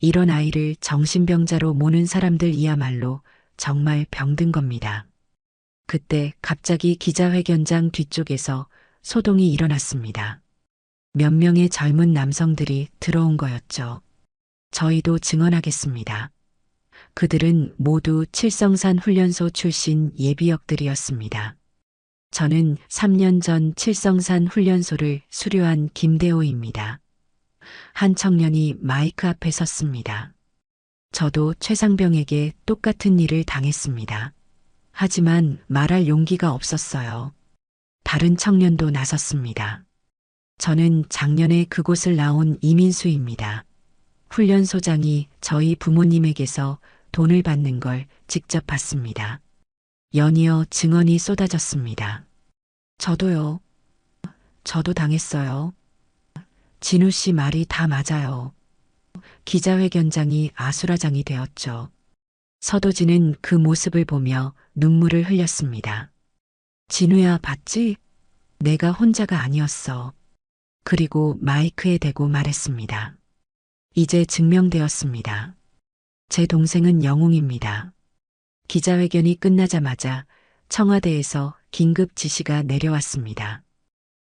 이런 아이를 정신병자로 모는 사람들이야말로 정말 병든 겁니다. 그때 갑자기 기자회견장 뒤쪽에서 소동이 일어났습니다. 몇 명의 젊은 남성들이 들어온 거였죠. 저희도 증언하겠습니다. 그들은 모두 칠성산 훈련소 출신 예비역들이었습니다. 저는 3년 전 칠성산 훈련소를 수료한 김대호입니다. 한 청년이 마이크 앞에 섰습니다. 저도 최상병에게 똑같은 일을 당했습니다. 하지만 말할 용기가 없었어요. 다른 청년도 나섰습니다. 저는 작년에 그곳을 나온 이민수입니다. 훈련소장이 저희 부모님에게서 돈을 받는 걸 직접 봤습니다. 연이어 증언이 쏟아졌습니다. 저도요. 저도 당했어요. 진우 씨 말이 다 맞아요. 기자회견장이 아수라장이 되었죠. 서도진은 그 모습을 보며 눈물을 흘렸습니다. 진우야, 봤지? 내가 혼자가 아니었어. 그리고 마이크에 대고 말했습니다. 이제 증명되었습니다. 제 동생은 영웅입니다. 기자회견이 끝나자마자 청와대에서 긴급 지시가 내려왔습니다.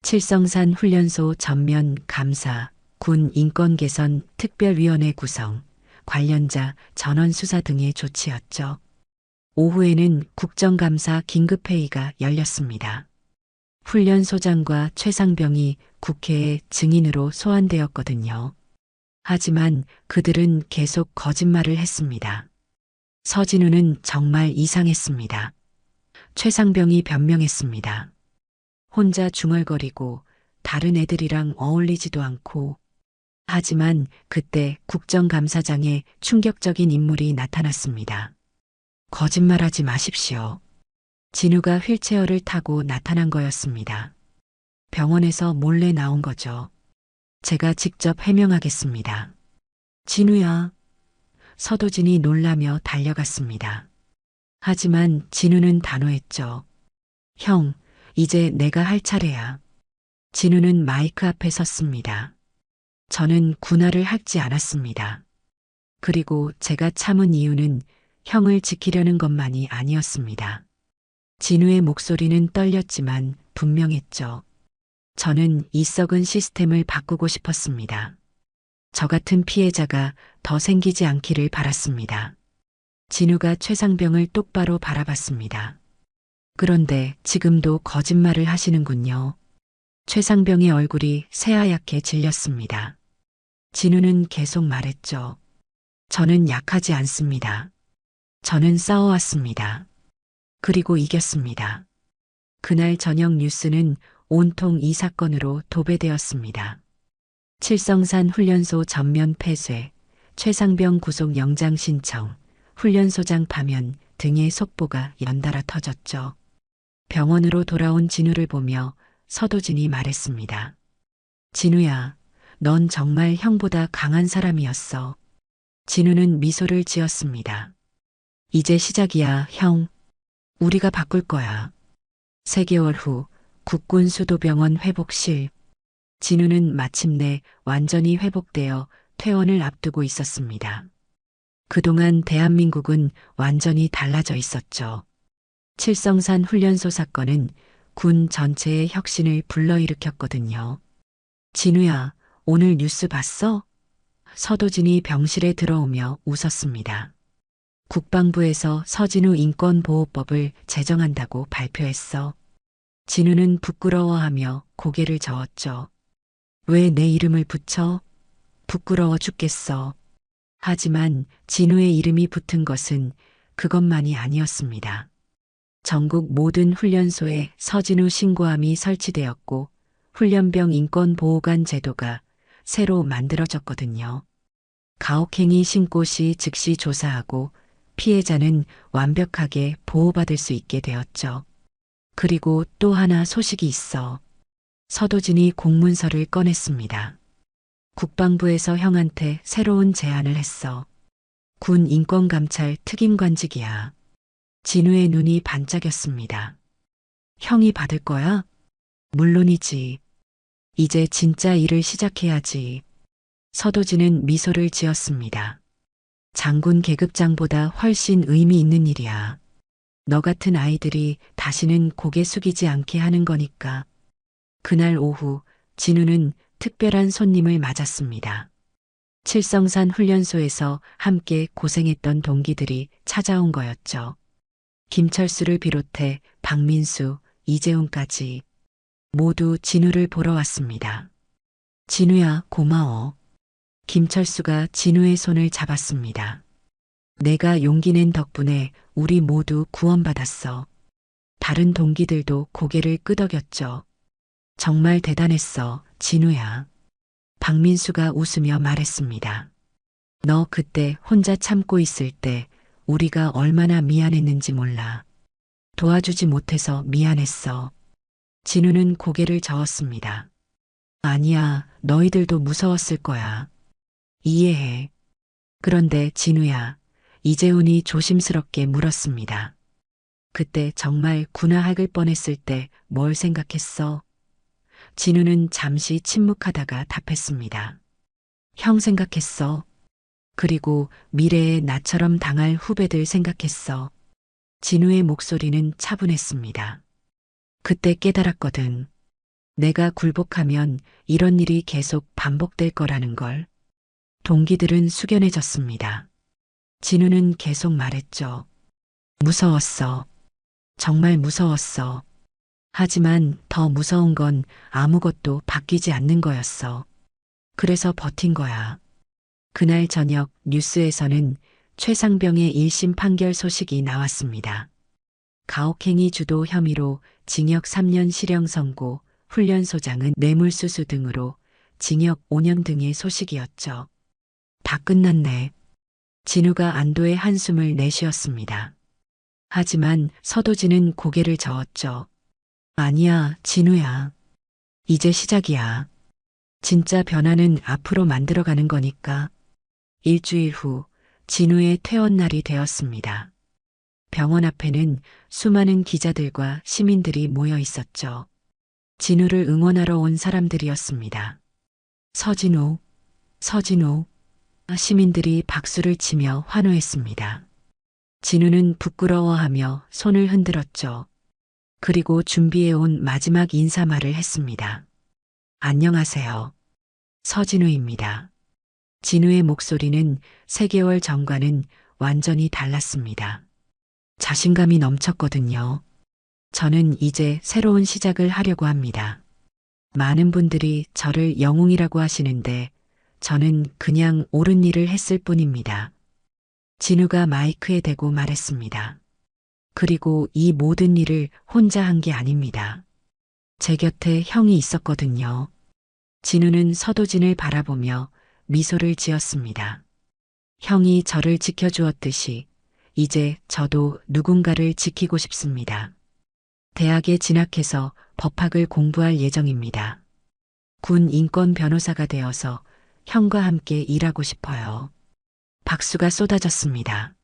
칠성산 훈련소 전면 감사, 군 인권 개선 특별위원회 구성, 관련자 전원 수사 등의 조치였죠. 오후에는 국정감사 긴급회의가 열렸습니다. 훈련소장과 최상병이 국회에 증인으로 소환되었거든요. 하지만 그들은 계속 거짓말을 했습니다. 서진우는 정말 이상했습니다. 최상병이 변명했습니다. 혼자 중얼거리고 다른 애들이랑 어울리지도 않고. 하지만 그때 국정감사장에 충격적인 인물이 나타났습니다. 거짓말하지 마십시오. 진우가 휠체어를 타고 나타난 거였습니다. 병원에서 몰래 나온 거죠. 제가 직접 해명하겠습니다. 진우야. 서도진이 놀라며 달려갔습니다. 하지만 진우는 단호했죠. 형, 이제 내가 할 차례야. 진우는 마이크 앞에 섰습니다. 저는 군화를 할지 않았습니다. 그리고 제가 참은 이유는 형을 지키려는 것만이 아니었습니다. 진우의 목소리는 떨렸지만 분명했죠. 저는 이 썩은 시스템을 바꾸고 싶었습니다. 저 같은 피해자가 더 생기지 않기를 바랐습니다. 진우가 최상병을 똑바로 바라봤습니다. 그런데 지금도 거짓말을 하시는군요. 최상병의 얼굴이 새하얗게 질렸습니다. 진우는 계속 말했죠. 저는 약하지 않습니다. 저는 싸워왔습니다. 그리고 이겼습니다. 그날 저녁 뉴스는 온통 이 사건으로 도배되었습니다. 칠성산 훈련소 전면 폐쇄, 최상병 구속 영장 신청, 훈련소장 파면 등의 속보가 연달아 터졌죠. 병원으로 돌아온 진우를 보며 서도진이 말했습니다. 진우야, 넌 정말 형보다 강한 사람이었어. 진우는 미소를 지었습니다. 이제 시작이야, 형. 우리가 바꿀 거야. 3개월 후 국군수도병원 회복실. 진우는 마침내 완전히 회복되어 퇴원을 앞두고 있었습니다. 그동안 대한민국은 완전히 달라져 있었죠. 칠성산 훈련소 사건은 군 전체의 혁신을 불러일으켰거든요. 진우야, 오늘 뉴스 봤어? 서도진이 병실에 들어오며 웃었습니다. 국방부에서 서진우 인권보호법을 제정한다고 발표했어. 진우는 부끄러워하며 고개를 저었죠. 왜 내 이름을 붙여? 부끄러워 죽겠어. 하지만 진우의 이름이 붙은 것은 그것만이 아니었습니다. 전국 모든 훈련소에 서진우 신고함이 설치되었고 훈련병 인권보호관 제도가 새로 만들어졌거든요. 가혹행위 신고 시 즉시 조사하고 피해자는 완벽하게 보호받을 수 있게 되었죠. 그리고 또 하나 소식이 있어. 서도진이 공문서를 꺼냈습니다. 국방부에서 형한테 새로운 제안을 했어. 군 인권감찰 특임관직이야. 진우의 눈이 반짝였습니다. 형이 받을 거야? 물론이지. 이제 진짜 일을 시작해야지. 서도진은 미소를 지었습니다. 장군 계급장보다 훨씬 의미 있는 일이야. 너 같은 아이들이 다시는 고개 숙이지 않게 하는 거니까. 그날 오후 진우는 특별한 손님을 맞았습니다. 칠성산 훈련소에서 함께 고생했던 동기들이 찾아온 거였죠. 김철수를 비롯해 박민수, 이재훈까지 모두 진우를 보러 왔습니다. 진우야, 고마워. 김철수가 진우의 손을 잡았습니다. 내가 용기 낸 덕분에 우리 모두 구원받았어. 다른 동기들도 고개를 끄덕였죠. 정말 대단했어, 진우야. 박민수가 웃으며 말했습니다. 너 그때 혼자 참고 있을 때 우리가 얼마나 미안했는지 몰라. 도와주지 못해서 미안했어. 진우는 고개를 저었습니다. 아니야, 너희들도 무서웠을 거야. 이해해. 그런데 진우야, 이재훈이 조심스럽게 물었습니다. 그때 정말 군화학을 뻔했을 때 뭘 생각했어? 진우는 잠시 침묵하다가 답했습니다. 형 생각했어. 그리고 미래에 나처럼 당할 후배들 생각했어. 진우의 목소리는 차분했습니다. 그때 깨달았거든. 내가 굴복하면 이런 일이 계속 반복될 거라는 걸. 동기들은 숙연해졌습니다. 진우는 계속 말했죠. 무서웠어. 정말 무서웠어. 하지만 더 무서운 건 아무것도 바뀌지 않는 거였어. 그래서 버틴 거야. 그날 저녁 뉴스에서는 최상병의 1심 판결 소식이 나왔습니다. 가혹행위 주도 혐의로 징역 3년 실형 선고, 훈련소장은 뇌물수수 등으로 징역 5년 등의 소식이었죠. 다 끝났네. 진우가 안도의 한숨을 내쉬었습니다. 하지만 서도진은 고개를 저었죠. 아니야, 진우야. 이제 시작이야. 진짜 변화는 앞으로 만들어가는 거니까. 일주일 후 진우의 퇴원날이 되었습니다. 병원 앞에는 수많은 기자들과 시민들이 모여 있었죠. 진우를 응원하러 온 사람들이었습니다. 서진우, 서진우. 시민들이 박수를 치며 환호했습니다. 진우는 부끄러워하며 손을 흔들었죠. 그리고 준비해온 마지막 인사말을 했습니다. 안녕하세요. 서진우입니다. 진우의 목소리는 3개월 전과는 완전히 달랐습니다. 자신감이 넘쳤거든요. 저는 이제 새로운 시작을 하려고 합니다. 많은 분들이 저를 영웅이라고 하시는데 저는 그냥 옳은 일을 했을 뿐입니다. 진우가 마이크에 대고 말했습니다. 그리고 이 모든 일을 혼자 한 게 아닙니다. 제 곁에 형이 있었거든요. 진우는 서도진을 바라보며 미소를 지었습니다. 형이 저를 지켜주었듯이 이제 저도 누군가를 지키고 싶습니다. 대학에 진학해서 법학을 공부할 예정입니다. 군 인권 변호사가 되어서 형과 함께 일하고 싶어요. 박수가 쏟아졌습니다.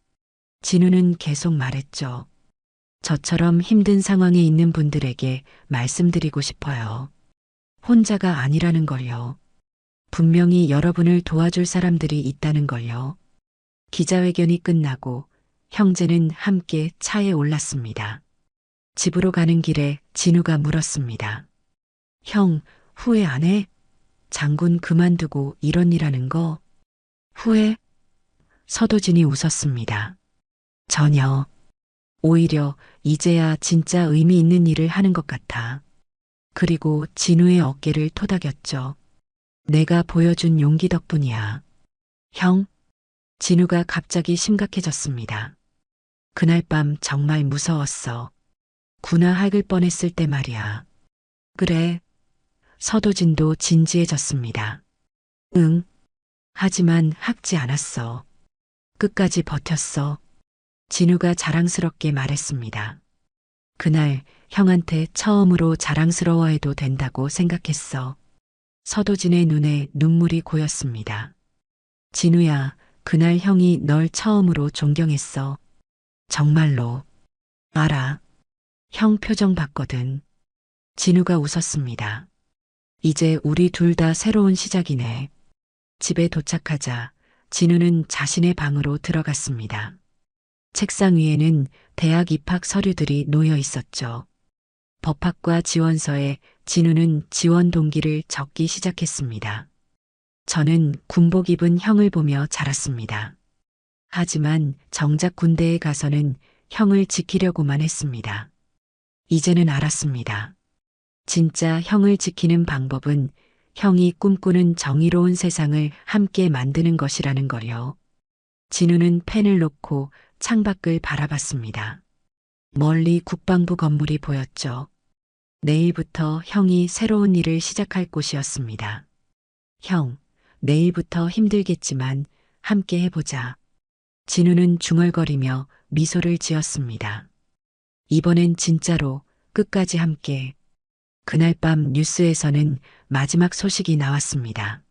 진우는 계속 말했죠. 저처럼 힘든 상황에 있는 분들에게 말씀드리고 싶어요. 혼자가 아니라는 걸요. 분명히 여러분을 도와줄 사람들이 있다는 걸요. 기자회견이 끝나고 형제는 함께 차에 올랐습니다. 집으로 가는 길에 진우가 물었습니다. 형, 후회 안 해? 장군 그만두고 이런 일 하는 거? 후회? 서도진이 웃었습니다. 전혀. 오히려 이제야 진짜 의미 있는 일을 하는 것 같아. 그리고 진우의 어깨를 토닥였죠. 내가 보여준 용기 덕분이야. 형? 진우가 갑자기 심각해졌습니다. 그날 밤 정말 무서웠어. 구나 할글 뻔했을 때 말이야. 그래. 서도진도 진지해졌습니다. 응. 하지만 학지 않았어. 끝까지 버텼어. 진우가 자랑스럽게 말했습니다. 그날 형한테 처음으로 자랑스러워해도 된다고 생각했어. 서도진의 눈에 눈물이 고였습니다. 진우야, 그날 형이 널 처음으로 존경했어. 정말로. 알아. 형 표정 봤거든. 진우가 웃었습니다. 이제 우리 둘 다 새로운 시작이네. 집에 도착하자 진우는 자신의 방으로 들어갔습니다. 책상 위에는 대학 입학 서류들이 놓여 있었죠. 법학과 지원서에 진우는 지원 동기를 적기 시작했습니다. 저는 군복 입은 형을 보며 자랐습니다. 하지만 정작 군대에 가서는 형을 지키려고만 했습니다. 이제는 알았습니다. 진짜 형을 지키는 방법은 형이 꿈꾸는 정의로운 세상을 함께 만드는 것이라는 걸요. 진우는 펜을 놓고 창밖을 바라봤습니다. 멀리 국방부 건물이 보였죠. 내일부터 형이 새로운 일을 시작할 곳이었습니다. 형, 내일부터 힘들겠지만 함께 해보자. 진우는 중얼거리며 미소를 지었습니다. 이번엔 진짜로 끝까지 함께. 그날 밤 뉴스에서는 마지막 소식이 나왔습니다.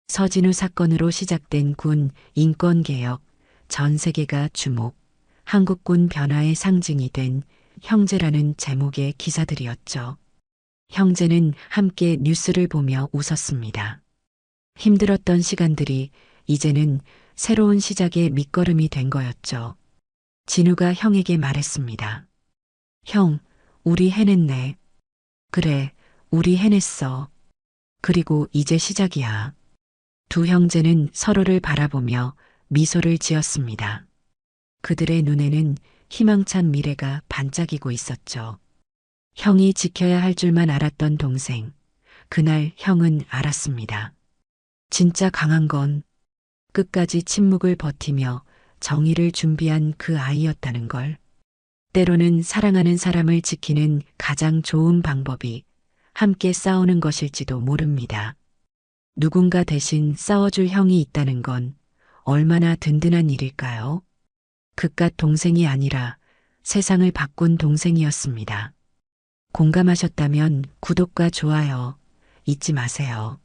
서진우 사건으로 시작된 군 인권개혁, 전 세계가 주목, 한국군 변화의 상징이 된 형제라는 제목의 기사들이었죠. 형제는 함께 뉴스를 보며 웃었습니다. 힘들었던 시간들이 이제는 새로운 시작의 밑거름이 된 거였죠. 진우가 형에게 말했습니다. 형, 우리 해냈네. 그래, 우리 해냈어. 그리고 이제 시작이야. 두 형제는 서로를 바라보며 미소를 지었습니다. 그들의 눈에는 희망찬 미래가 반짝이고 있었죠. 형이 지켜야 할 줄만 알았던 동생. 그날 형은 알았습니다. 진짜 강한 건 끝까지 침묵을 버티며 정의를 준비한 그 아이였다는 걸. 때로는 사랑하는 사람을 지키는 가장 좋은 방법이 함께 싸우는 것일지도 모릅니다. 누군가 대신 싸워줄 형이 있다는 건 얼마나 든든한 일일까요? 그깟 동생이 아니라 세상을 바꾼 동생이었습니다. 공감하셨다면 구독과 좋아요 잊지 마세요.